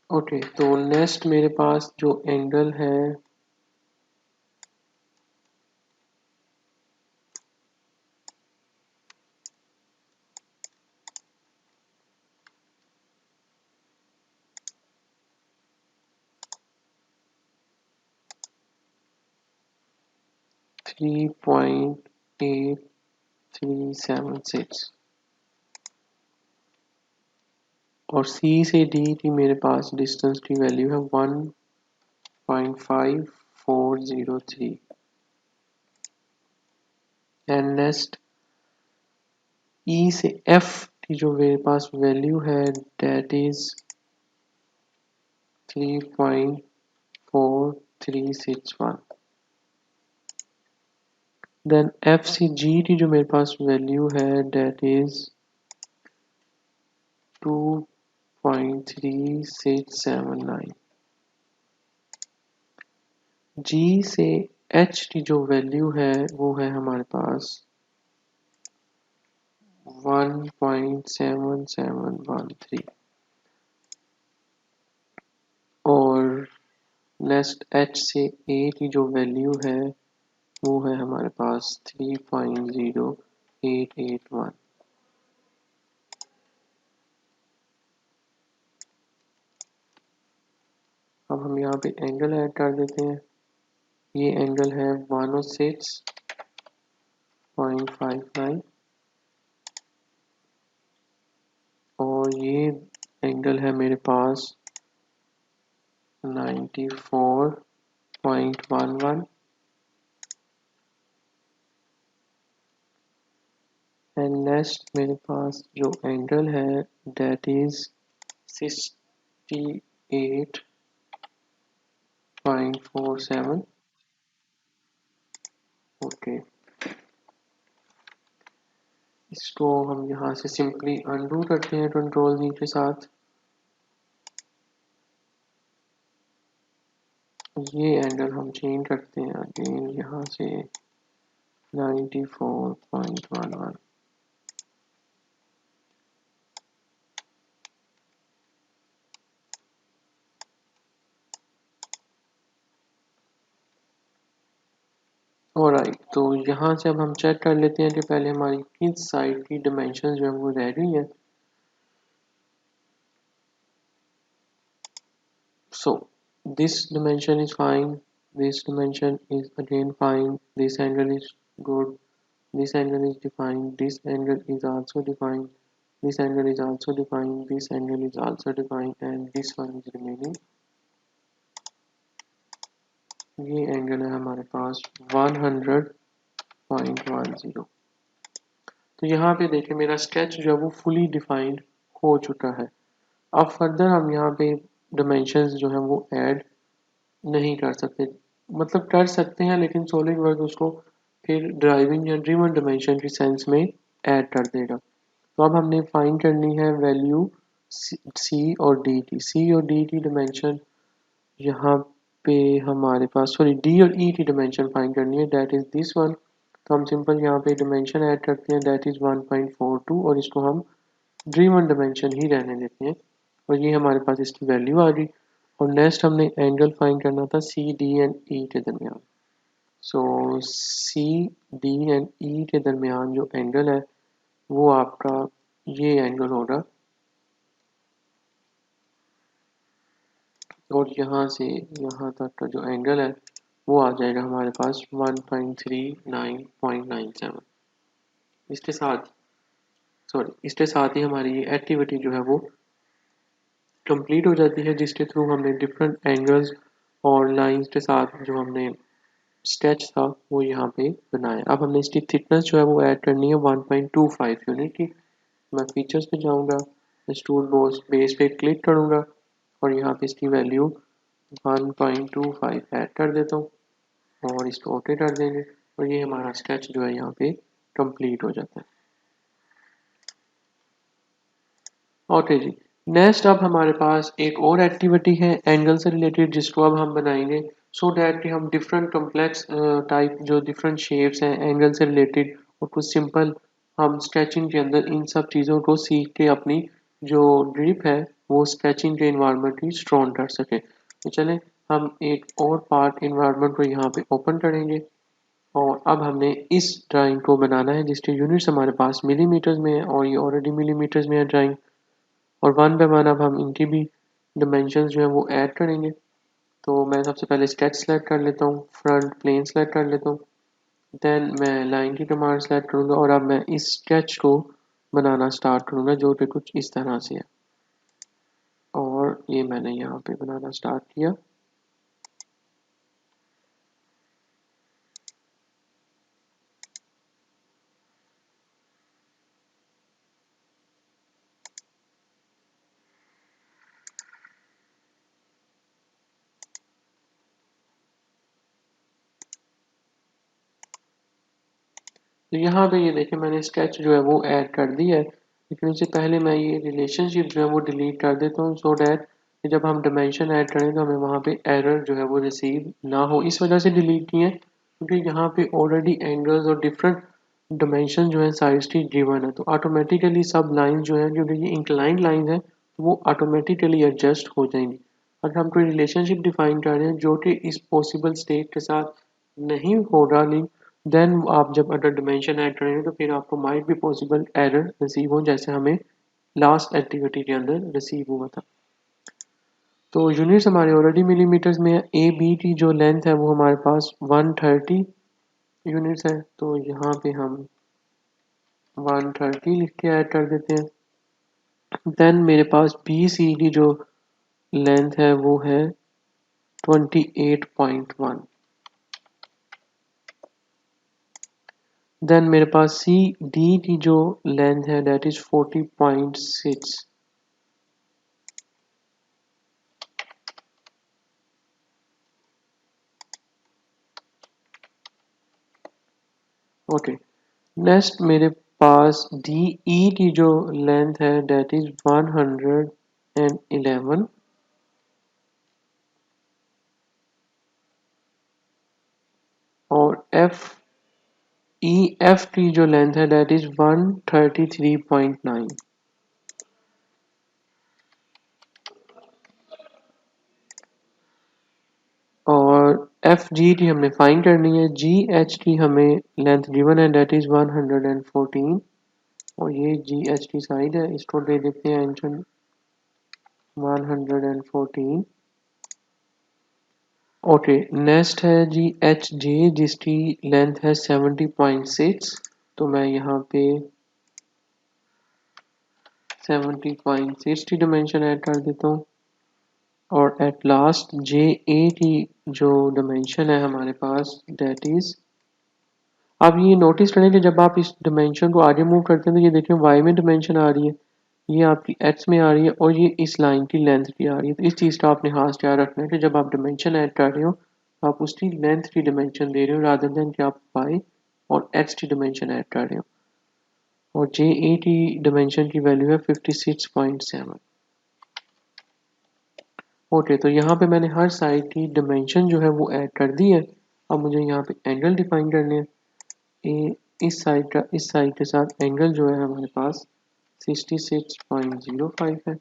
Speaker 1: ओके, तो नेक्स्ट मेरे पास जो एंगल है 3.8376 और सी से डी की मेरे पास डिस्टेंस की वैल्यू है 1.5403 एंड नेक्स्ट ई से एफ की जो मेरे पास वैल्यू है that is 3.4361। Then F C G की जो मेरे पास वैल्यू है दैट इज 2.3679। जी से एच की जो वैल्यू है वो है हमारे पास 1.7713 और नेक्स्ट एच से ए की जो वैल्यू है वो है हमारे पास 3.0881। अब हम यहाँ पे एंगल ऐड कर देते हैं। ये एंगल है 106.59 और ये एंगल है मेरे पास 94.11 एंड नेक्स्ट मेरे पास जो एंगल है दैट इज 68.47। ओके, इसको हम यहाँ से सिंपली अनडू करते हैं कंट्रोल जी के साथ। ये एंगल हम चेंज करते हैं अगेन यहाँ से 94.11। ऑलराइट, तो यहाँ से अब हम चेक कर लेते हैं कि पहले हमारी किस साइड की डिमेंशन जो है वो रह गई है। So this dimension is fine, this dimension is again fine, this angle is good, this angle is defined, this angle is also defined, this angle is also defined, this angle is also defined and this one is remaining। ये angle है हमारे पास 100.10। तो यहाँ पे देखें मेरा sketch जो है वो फुली डिफाइंड हो चुका है। अब फर्दर हम यहाँ पे डिमेंशंस जो है वो ऐड नहीं कर सकते, मतलब कर सकते हैं लेकिन सॉलिड वर्क उसको फिर ड्राइविंग या ड्रीमन डिमेंशन की सेंस में ऐड कर देगा। तो अब हमने फाइंड करनी है वैल्यू सी और डी की। सी और डी की डिमेंशन यहाँ पे हमारे पास, सॉरी डी और ई की डिमेंशन फाइंड करनी है, दैट इज दिस वन। तो हम सिंपल यहाँ पे डिमेंशन ऐड करते हैं, दैट इज 1.42 और इसको हम ड्रीमन डिमेंशन ही रहने देते हैं और ये हमारे पास इसकी वैल्यू आ गई। और नेक्स्ट हमने एंगल फाइंड करना था सी डी एंड ई के दरमियान। सो सी डी एंड ई के दरमियान जो एंगल है वो आपका ये एंगल होगा और यहाँ से यहाँ तक का जो एंगल है वो आ जाएगा हमारे पास 1.39.97। इसके साथ इसके साथ ही हमारी ये एक्टिविटी जो है वो कंप्लीट हो जाती है, जिसके थ्रू हमने डिफरेंट एंगल्स और लाइंस के साथ जो हमने स्केच था वो यहाँ पे बनाया। अब हमने इसकी थिकनेस जो है वो ऐड करनी है 1.25 यूनिट की। मैं फीचर्स पे जाऊँगा, टूल बॉक्स बेस पे क्लिक करूँगा और यहाँ पे इसकी वैल्यू 1.25 ऐड कर देता हूँ और इसको ओके कर देंगे और ये हमारा स्केच जो है यहाँ पे कंप्लीट हो जाता है। ओके जी, नेक्स्ट अब हमारे पास एक और एक्टिविटी है एंगल से रिलेटेड जिसको अब हम बनाएंगे सो डैट कि हम डिफरेंट कम्प्लेक्स टाइप जो डिफरेंट शेप्स हैं एंगल से रिलेटेड और कुछ सिंपल हम स्केचिंग के अंदर इन सब चीज़ों को सीख के अपनी जो ग्रिप है वो स्केचिंग के इन्वायरमेंट की स्ट्रॉन्ग कर सके। तो चलें हम एक और पार्ट इन्वायरमेंट को यहाँ पे ओपन करेंगे और अब हमने इस ड्राइंग को बनाना है जिसके यूनिट्स हमारे पास मिलीमीटर्स में है और ये ऑलरेडी मिलीमीटर्स में है ड्राइंग। और वन बाय वन अब हम इनकी भी डिमेंशंस जो है वो ऐड करेंगे। तो मैं सबसे पहले स्केच सेलेक्ट कर लेता हूँ, फ्रंट प्लेन सेलेक्ट कर लेता हूँ, देन मैं लाइन की कमांड सेलेक्ट करूँगा और अब मैं इस स्केच को बनाना स्टार्ट करूँगा जो कि कुछ इस तरह से है और ये मैंने यहाँ पे बनाना स्टार्ट किया। तो यहाँ पे ये देखें मैंने स्केच जो है वो ऐड कर दिया है, लेकिन उससे पहले मैं ये रिलेशनशिप जो है वो डिलीट कर देता हूँ सो डैट कि जब हम डिमेंशन ऐड करें तो हमें वहाँ पे एरर जो है वो रिसीव ना हो, इस वजह से डिलीट किए। क्योंकि यहाँ पे ऑलरेडी एंगल्स और डिफरेंट डायमेंशन जो है साइड्स की गिवन है, तो ऑटोमेटिकली सब लाइन जो है, क्योंकि ये इंक्लाइंड लाइन है, तो वो ऑटोमेटिकली एडजस्ट हो जाएंगी। अगर हम कोई रिलेशनशिप डिफाइन कर रहे हैं जो कि इस पॉसिबल स्टेट के साथ नहीं हो रहा लिंक, देन आप जब अगर डायमेंशन ऐड करेंगे तो फिर आपको माइट भी पॉसिबल एरर रिसीव हो, जैसे हमें लास्ट एक्टिविटी के अंदर रिसीव हुआ था। तो यूनिट्स हमारे ऑलरेडी मिलीमीटर्स में है। ए बी की जो लेंथ है वो हमारे पास 130 यूनिट्स है, तो यहाँ पे हम 130 लिख के ऐड कर देते हैं। देन मेरे पास बी सी की जो लेंथ है वो है 28.1। देन मेरे पास सी डी की जो लेंथ है दैट इज 40.6। ओके, नेक्स्ट मेरे पास डी ई की जो लेंथ है दैट इज 111। और एफ ई एफ की जो लेंथ है दैट इज 133.9। और एफ जी की हमें फाइंड करनी है। जी एच की हमें लेंथ गिवन है दैट इज 114। और ये जी एच की साइड है, इसको दे देते हैं आंसर 114। ओके, नेक्स्ट है जी एच जे जिसकी लेंथ है 70.6। तो मैं यहाँ पे 70.6 की डिमेंशन ऐड कर देता हूँ। और एट लास्ट जे ए की जो डिमेंशन है हमारे पास दैट इज, आप ये नोटिस करें कि जब आप इस डिमेंशन को आगे मूव करते हैं तो ये देखिए वाई में डिमेंशन आ रही है, ये आपकी एक्स में आ रही है, और ये इस लाइन की लेंथ की आ रही है। तो इस चीज़ का आपने खास ख्याल रखना है कि जब आप डिमेंशन ऐड कर रहे हो तो आप उसकी लेंथ की डिमेंशन दे रहे हो रादर देन कि आप वाई और एक्स की डिमेंशन ऐड कर रहे हो। और जे ए की डिमेंशन की वैल्यू है 56.7। ओके, तो यहाँ पे मैंने हर साइड की डिमेंशन जो है वो ऐड कर दी है। अब मुझे यहाँ पे एंगल डिफाइन करने हैं। ए इस साइड का इस साइड के साथ एंगल जो है हमारे पास 66.05 है।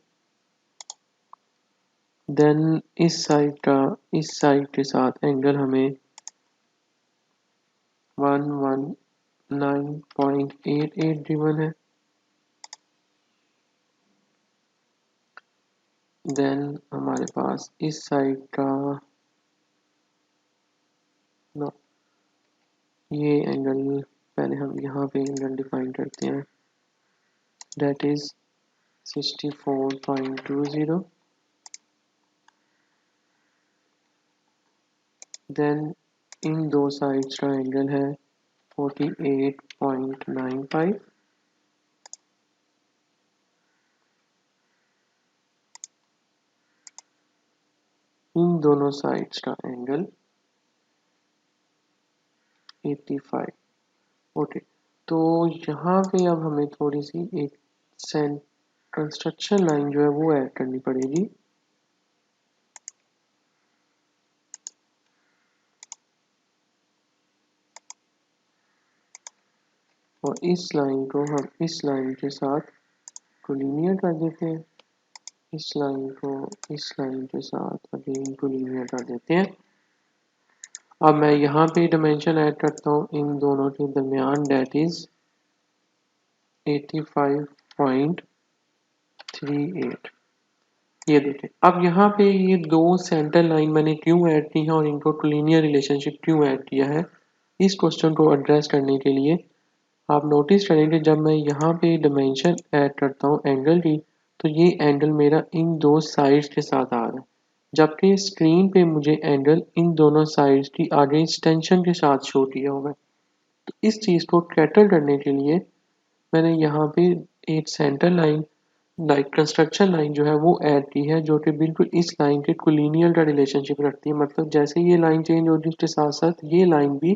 Speaker 1: देन इस साइड के साथ एंगल हमें 119.88 गिवन है। देन हमारे पास इस साइड का नो, ये एंगल पहले हम यहाँ पे एंगल डिफाइन करते हैं दैट इज 64.20। देन इन दो साइड्स का एंगल है 48.95। इन दोनों साइड्स का एंगल 85। ओके, तो यहाँ पे अब हमें थोड़ी सी एक कंस्ट्रक्शन लाइन जो है वो ऐड करनी पड़ेगी। और इस लाइन को हम इस लाइन के साथ कोलिनियर कर देते हैं। इस लाइन को इस लाइन के साथ अगेन कोलिनियर कर देते हैं। अब मैं यहाँ पे डायमेंशन ऐड करता हूँ इन दोनों के दरमियान दैट इज 85.38। ये देखें, अब यहाँ पे ये दो सेंटर लाइन मैंने क्यों ऐड की है और इनको कोलिनियर रिलेशनशिप क्यों ऐड किया है, इस क्वेश्चन को एड्रेस करने के लिए आप नोटिस करेंगे जब मैं यहाँ पे डिमेंशन ऐड करता हूँ एंगल की, तो ये एंगल मेरा इन दो साइड्स के साथ आ रहा है, जबकि स्क्रीन पे मुझे एंगल इन दोनों साइड्स की आगे एक्सटेंशन के साथ शो किया हुआ है। तो इस चीज़ को कैटर करने के लिए मैंने यहाँ पे एक centre line like construction line जो है वो ऐड की है, जो कि बिल्कुल इस लाइन के कोलिनियल का रिलेशनशिप रखती है। मतलब जैसे ये लाइन चेंज हो रही है उसके साथ साथ ये लाइन भी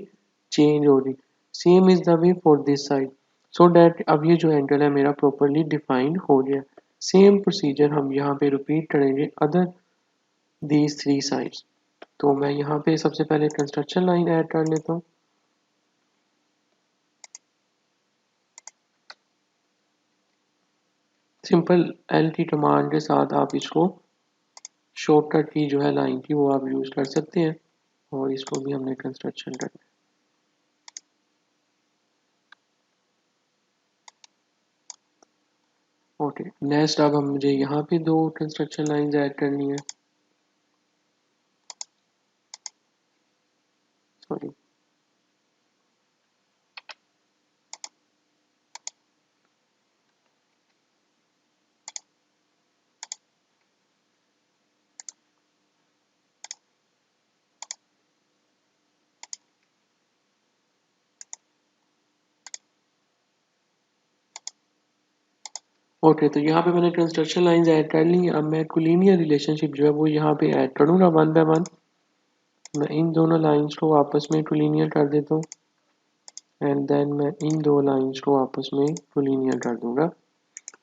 Speaker 1: चेंज हो रही। Same is the way for this side, so that अब ये जो एंगल है मेरा प्रॉपरली डिफाइंड हो गया। सेम प्रोसीजर हम यहाँ पे रिपीट करेंगे अदर दीज थ्री साइड्स। तो मैं यहाँ पे सबसे पहले कंस्ट्रक्शन लाइन ऐड कर लेता हूँ। सिंपल एल की कमांड के साथ आप इसको शॉर्टकट की जो है लाइन की वो आप यूज कर सकते हैं, और इसको भी हमने कंस्ट्रक्शन करना है। ओके, नेक्स्ट अब हम मुझे यहाँ पे दो कंस्ट्रक्शन लाइंस ऐड करनी है। सॉरी, ओके, तो यहाँ पे मैंने कंस्ट्रक्शन लाइंस ऐड कर ली हैं। अब मैं कोलिनियर रिलेशनशिप जो है वो यहाँ पे ऐड करूँगा वन बाय वन। मैं इन दोनों लाइंस को आपस में कोलिनियर कर देता हूँ, एंड देन मैं इन दो लाइंस को आपस में कोलिनियर कर दूंगा।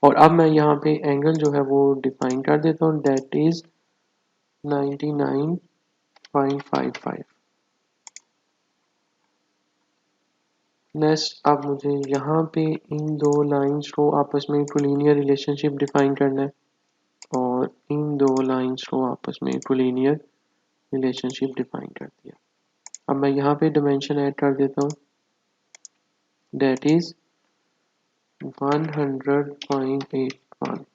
Speaker 1: और अब मैं यहाँ पे एंगल जो है वो डिफाइन कर देता हूँ, दैट इज 99.55। नेक्स्ट अब मुझे यहाँ पे इन दो लाइंस को आपस में कोलिनियर रिलेशनशिप डिफाइन करना है, और इन दो लाइंस को आपस में कोलिनियर रिलेशनशिप डिफाइन कर दिया। अब मैं यहाँ पे डिमेंशन ऐड कर देता हूँ, दैट इज 100.81।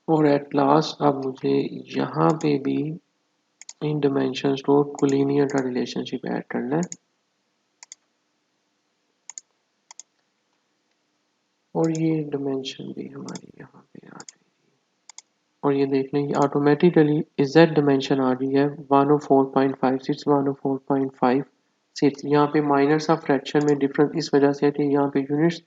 Speaker 1: और एट लास्ट अब मुझे यहाँ पे भी इन डिमेंशंस को कोलिनियर का रिलेशनशिप ऐड करना है, और ये डिमेंशन भी हमारी यहाँ पे आ जाएगी। और ये देख लें कि ऑटोमेटिकली इजेड डिमेंशन आ रही है 104.56 104.56। यहाँ पे माइनर सा फ्रैक्शन में डिफरेंस इस वजह से है कि यहाँ पे यूनिट्स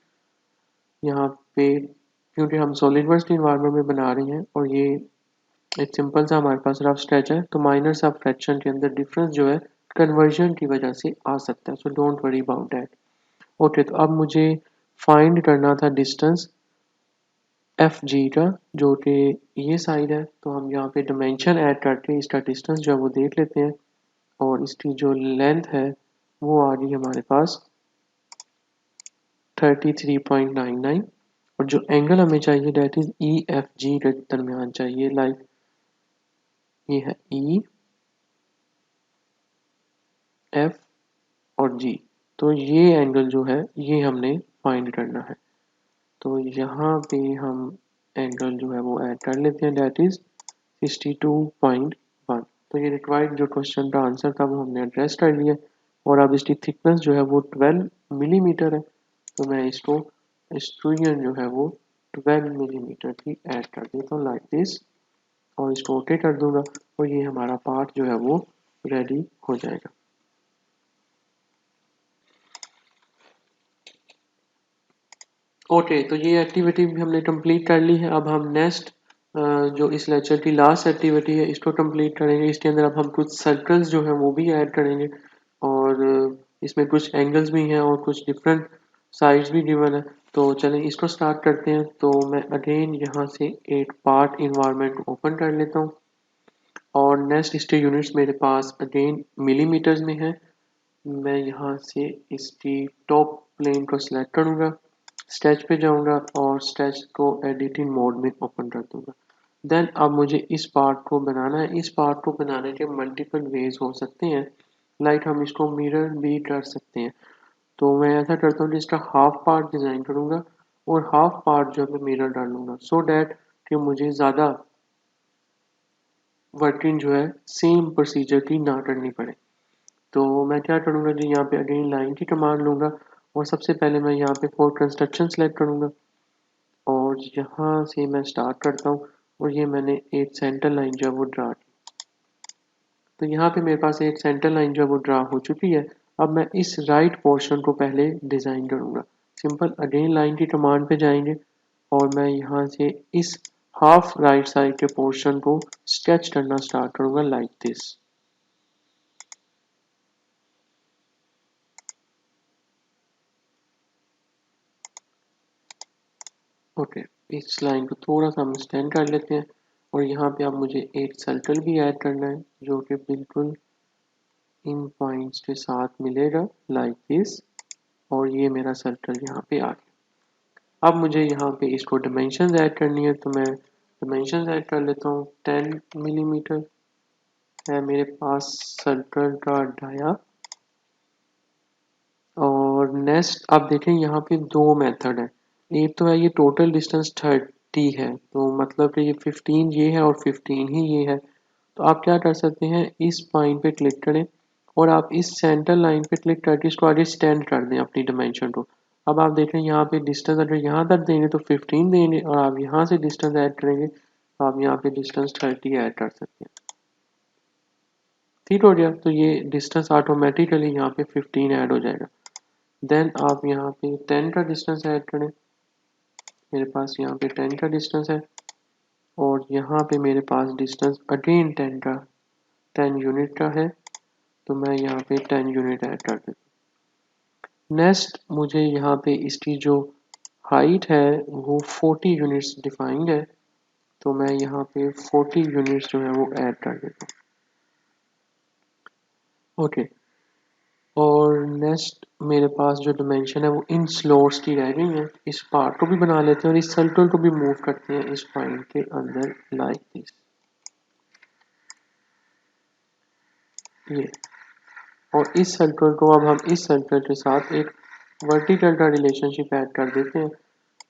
Speaker 1: यहाँ पे, क्योंकि हम सॉलिडवर्क्स इन्वायरमेंट में बना रहे हैं और ये एक सिंपल सा हमारे पास रफ स्केच है, तो माइनर सा फ्रैक्शन के अंदर डिफरेंस जो है कन्वर्जन की वजह से आ सकता है। So don't worry about that. Okay, तो अब मुझे फाइंड करना था डिस्टेंस एफ जी का, जो कि ये साइड है। तो हम यहाँ पे डिमेंशन ऐड करके इसका डिस्टेंस जो है वो देख लेते हैं, और इसकी जो लेंथ है वो आ रही है हमारे पास 33.99। और जो एंगल हमें चाहिए that is E F G के दरमियान चाहिए, लाइक ये है ई एफ और जी। तो ये एंगल जो है ये हमने फाइंड करना है। तो यहाँ पे हम एंगल जो है वो ऐड कर लेते हैं, दैट इज 62.1। तो ये रिक्वायर्ड जो क्वेश्चन का आंसर था वो हमने एड्रेस कर लिया। और अब इसकी थिकनेस जो है वो 12 मिलीमीटर है, तो मैं इसको स्ट्रूयन जो है वो 12 मिलीमीटर की ऐड कर देता हूँ, लाइक दिस। और इसको ओके कर दूंगा, और ये हमारा पार्ट जो है वो रेडी हो जाएगा। ओके, तो ये एक्टिविटी भी हमने कंप्लीट कर ली है। अब हम नेक्स्ट जो इस लेक्चर की लास्ट एक्टिविटी है इसको कंप्लीट करेंगे। इसके अंदर अब हम कुछ सर्कल्स जो है वो भी ऐड करेंगे, और इसमें कुछ एंगल्स भी हैं और कुछ डिफरेंट साइड्स भी गिवन है। तो चलें इसको स्टार्ट करते हैं। तो मैं अगेन यहाँ से एक पार्ट इन्वायरमेंट ओपन कर लेता हूँ, और नेक्स्ट इसके यूनिट्स मेरे पास अगेन मिलीमीटर्स में है। मैं यहाँ से इसकी टॉप प्लेन को सिलेक्ट करूँगा, स्केच पे जाऊँगा और स्केच को एडिटिंग मोड में ओपन कर दूँगा। देन अब मुझे इस पार्ट को बनाना है। इस पार्ट को बनाने के मल्टीपल वेज हो सकते हैं, लाइक हम इसको मिरर भी कर सकते हैं। तो मैं ऐसा करता हूँ कि इसका हाफ पार्ट डिज़ाइन करूँगा और हाफ पार्ट जो है मैं मिरर डालूंगा, सो डैट कि मुझे ज़्यादा वर्किंग जो है सेम प्रोसीजर की ना करनी पड़े। तो मैं क्या करूँगा जी, यहाँ पे अगेन लाइन की कमांड लूँगा, और सबसे पहले मैं यहाँ पे फॉर कंस्ट्रक्शन सेलेक्ट करूँगा, और यहाँ से मैं स्टार्ट करता हूँ। और ये मैंने एक सेंटर लाइन जो है वो ड्रा की। तो यहाँ पे मेरे पास एक सेंटर लाइन जो है वो ड्रा हो चुकी है। अब मैं इस राइट पोर्शन को पहले डिज़ाइन करूँगा। सिंपल अगेन लाइन की कमांड पे जाएंगे, और मैं यहाँ से इस हाफ राइट साइड के पोर्शन को स्केच करना स्टार्ट करूँगा, लाइक दिस। ओके, इस लाइन को थोड़ा सा हम एक्सटेंड कर लेते हैं, और यहाँ पे अब मुझे एक सर्कल भी ऐड करना है जो कि बिल्कुल इन पॉइंट्स के साथ मिलेगा लाइक दिस, और ये मेरा सर्कल यहाँ पे आ गया। अब मुझे यहाँ पे इसको डिमेंशन ऐड करनी है, तो मैं डिमेंशन ऐड कर लेता हूँ। 10 मिलीमीटर है मेरे पास सर्कल का डाया। और नेक्स्ट आप देखें यहाँ पे दो मेथड है। एक तो है ये टोटल डिस्टेंस 30 है, तो मतलब कि ये 15 ये है और 15 ही ये है। तो आप क्या कर सकते हैं, इस पॉइंट पे क्लिक करें और आप इस सेंटर लाइन पे क्लिक करके इसको आगे स्टैंड कर दें अपनी डायमेंशन को। अब आप देख रहे हैं यहाँ पे डिस्टेंस अगर यहाँ तक देंगे तो 15 देंगे, और आप यहाँ से डिस्टेंस ऐड करेंगे तो आप यहाँ पे डिस्टेंस 30 ऐड कर सकते हैं। ठीक हो गया, तो ये डिस्टेंस ऑटोमेटिकली यहाँ पे 15 ऐड हो जाएगा। देन आप यहाँ पे 10 का डिस्टेंस ऐड करें। मेरे पास यहाँ पे 10 का डिस्टेंस है, और यहाँ पे मेरे पास डिस्टेंस अगेन 10 यूनिट का है, तो मैं यहाँ पे 10 यूनिट ऐड कर देता हूँ। नेक्स्ट मुझे यहाँ पे इसकी जो हाइट है वो 40 यूनिट्स डिफाइंड है, तो मैं यहाँ पे 40 यूनिट्स जो है वो ऐड कर देता हूँ। ओके, और नेक्स्ट मेरे पास जो डिमेंशन है वो इन स्लॉट्स की रह गई है। इस पार्ट को भी बना लेते हैं और इस सर्कल को भी मूव करते हैं इस पॉइंट के अंदर लाइक दिस, ये। और इस सर्कल को अब हम इस सर्कल के साथ एक वर्टिकल का रिलेशनशिप ऐड कर देते हैं,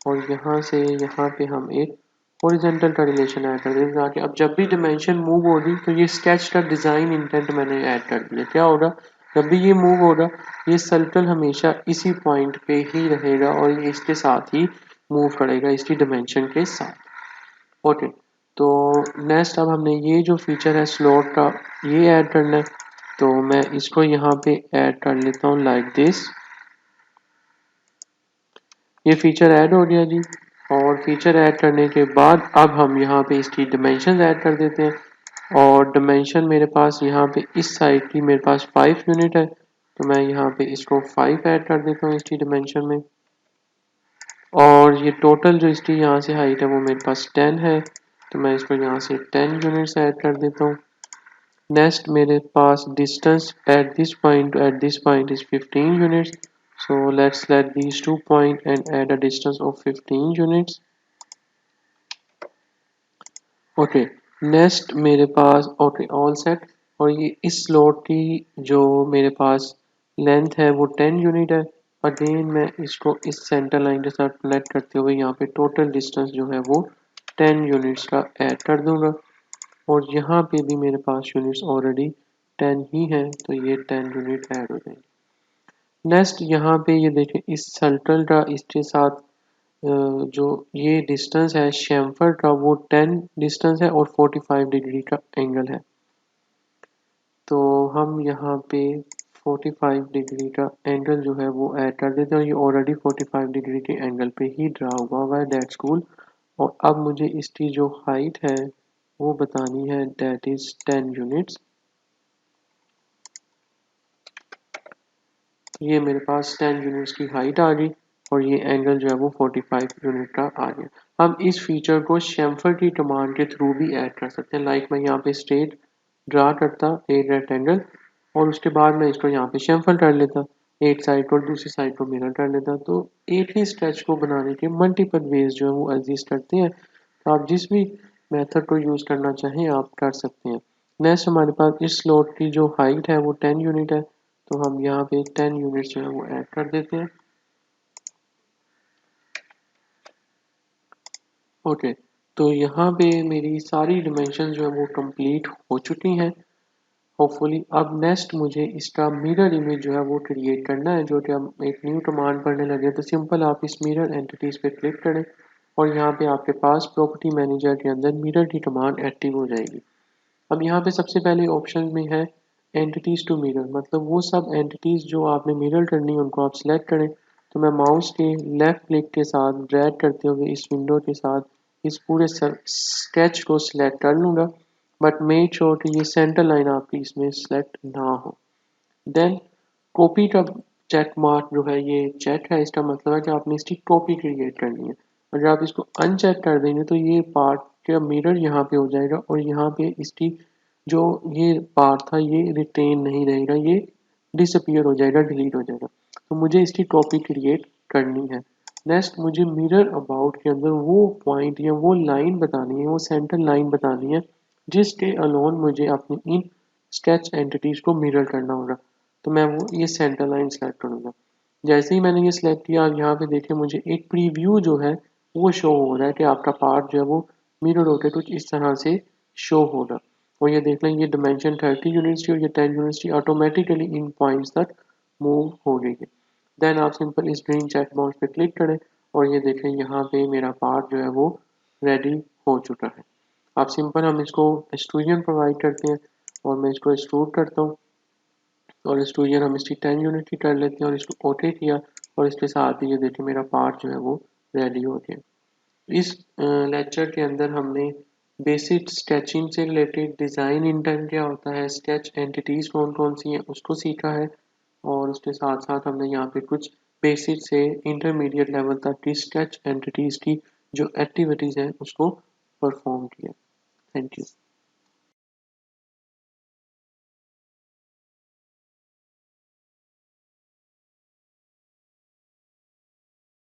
Speaker 1: और यहाँ से यहाँ पे हम एक हॉरिजॉन्टल का रिलेशन ऐड कर देते हैं, ताकि अब जब भी डिमेंशन मूव होगी तो ये स्केच का डिज़ाइन इंटेंट मैंने ऐड कर दिया। क्या होगा, जब भी ये मूव होगा ये सर्कल हमेशा इसी पॉइंट पे ही रहेगा और ये इसके साथ ही मूव करेगा, इसकी डिमेंशन के साथ। ओके, तो नेक्स्ट अब हमने ये जो फीचर है स्लॉट का ये ऐड करना है, तो मैं इसको यहाँ पे ऐड कर लेता हूँ लाइक दिस। ये फीचर ऐड हो गया जी, और फीचर ऐड करने के बाद अब हम यहाँ पे इसकी डिमेंशन ऐड कर देते हैं। और डिमेंशन मेरे पास यहाँ पे इस साइड की मेरे पास 5 यूनिट है, तो मैं यहाँ पे इसको 5 ऐड कर देता हूँ इसकी डिमेंशन में। और ये टोटल जो इसकी यहाँ से हाइट है वो मेरे पास 10 है, तो मैं इसको यहाँ से 10 यूनिट्स ऐड कर देता हूँ। नेक्स्ट मेरे पास distance at this point is 15 units, so let's select these 2 points and add a distance of 15 units. Okay, next मेरे पास ओके ऑल सेट, और ये इस स्लॉट की जो मेरे पास लेंथ है वो 10 यूनिट है। अगेन मैं इसको इस सेंटर लाइन के साथ कनेक्ट करते हुए यहाँ पे टोटल डिस्टेंस जो है वो 10 यूनिट्स का ऐड कर दूंगा, और यहाँ पे भी मेरे पास यूनिट्स ऑलरेडी 10 ही है, तो ये 10 यूनिट ऐड हो जाएंगे। नेक्स्ट यहाँ पे ये देखें इस सर्कल का इसके साथ जो ये डिस्टेंस है शेम्फर का वो 10 डिस्टेंस है और 45 डिग्री का एंगल है, तो हम यहाँ पे 45 डिग्री का एंगल जो है वो ऐड कर देते हैं, और ये ऑलरेडी 45 डिग्री के एंगल पे ही ड्रा हुआ है, दैट्स कूल। और अब मुझे इसकी जो हाइट है वो बतानी है, दैट इज 10 यूनिट्स। ये मेरे पास 10 यूनिट्स की हाइट आ गई, और ये एंगल जो है वो 45 यूनिट का आ गया। हम इस फीचर को शेम्फर की कमांड के थ्रू भी ऐड कर सकते हैं, लाइक मैं यहाँ पे स्ट्रेट ड्रा करता एक रेक्टेंगल, और उसके बाद मैं इसको यहाँ पे शेम्फर कर लेता, एक साइड को दूसरी साइड को मिरर कर लेता, तो एक ही स्केच को बनाने के मल्टीपल वेज जो है वो एग्जिस्ट करते हैं। तो आप जिस भी मेथड को यूज़ करना चाहें आप कर सकते हैं। नेक्स्ट हमारे पास इस स्लॉट की जो हाइट है वो 10 यूनिट है, तो हम यहाँ पे 10 यूनिट जो है वो ऐड कर देते हैं। ओके, तो यहाँ पे मेरी सारी डिमेंशन जो है वो कंप्लीट हो चुकी हैं होपफुली। अब नेक्स्ट मुझे इसका मिरर इमेज जो है वो क्रिएट करना है, जो कि हम एक न्यू कमांड पढ़ने लगे, तो सिंपल आप इस मिरर एंटिटीज पे क्लिक करें और यहाँ पे आपके पास प्रॉपर्टी मैनेजर के अंदर मिरर की कमांड एक्टिव हो जाएगी। अब यहाँ पे सबसे पहले ऑप्शन में है एंटिटीज टू मिरर, मतलब वो सब एंटिटीज जो आपने मिरर करनी है उनको आप सिलेक्ट करें। तो मैं माउस के लेफ्ट क्लिक के साथ ड्रैग करते हुए इस विंडो के साथ इस पूरे स्केच को सिलेक्ट कर लूँगा, बट मेक श्योर कि ये सेंटर लाइन आपकी इसमें सिलेक्ट ना हो। देन कॉपी का चेक मार्क जो है ये चेक है, इसका मतलब है कि आपने इसकी कॉपी क्रिएट करनी है। अगर आप इसको अनचेक कर देंगे तो ये पार्ट इसका मिरर यहाँ पे हो जाएगा और यहाँ पे इसकी जो ये पार्ट था ये रिटेन नहीं रहेगा, ये डिसअपियर हो जाएगा, डिलीट हो जाएगा। तो मुझे इसकी कॉपी क्रिएट करनी है। नेक्स्ट मुझे मिरर अबाउट के अंदर वो पॉइंट या वो लाइन बतानी है, वो सेंटर लाइन बतानी है जिसके अलोन मुझे अपनी इन स्केच एंटिटीज को मिरर करना होगा। तो मैं वो ये सेंटर लाइन सेलेक्ट करूंगा। जैसे ही मैंने ये सिलेक्ट किया, आप यहाँ पे देखिए मुझे एक प्रीव्यू जो है वो शो हो रहा है कि आपका पार्ट जो है वो मिरर होकर कुछ इस तरह से शो होगा। और ये देख लें, ये डिमेंशन 30 यूनिट्स की और ये 10 यूनिट्स की ऑटोमेटिकली इन पॉइंट्स तक मूव हो गई है। देन आप सिंपल इस ग्रीन चेक बॉक्स पे क्लिक करें और ये देखें यहाँ पे मेरा पार्ट जो है वो रेडी हो चुका है। आप सिंपल हम इसको एक्सट्रूजन प्रोवाइड करते हैं और मैं इसको एक्सट्रूड करता हूँ और एक्सट्रूजन हम इसकी 10 यूनिट की कर लेते हैं और इसको ओके किया और इसके साथ ही ये देखिए मेरा पार्ट जो है वो रेडी हो गया। इस लेक्चर के अंदर हमने बेसिक स्केचिंग से रिलेटेड डिज़ाइन इंटेंट क्या होता है, स्केच एंटिटीज़ कौन कौन सी हैं उसको सीखा है और उसके साथ साथ हमने यहाँ पे कुछ बेसिक से इंटरमीडिएट लेवल तक की स्केच एंटिटीज़ की जो एक्टिविटीज़ हैं उसको परफॉर्म किया। Thank you.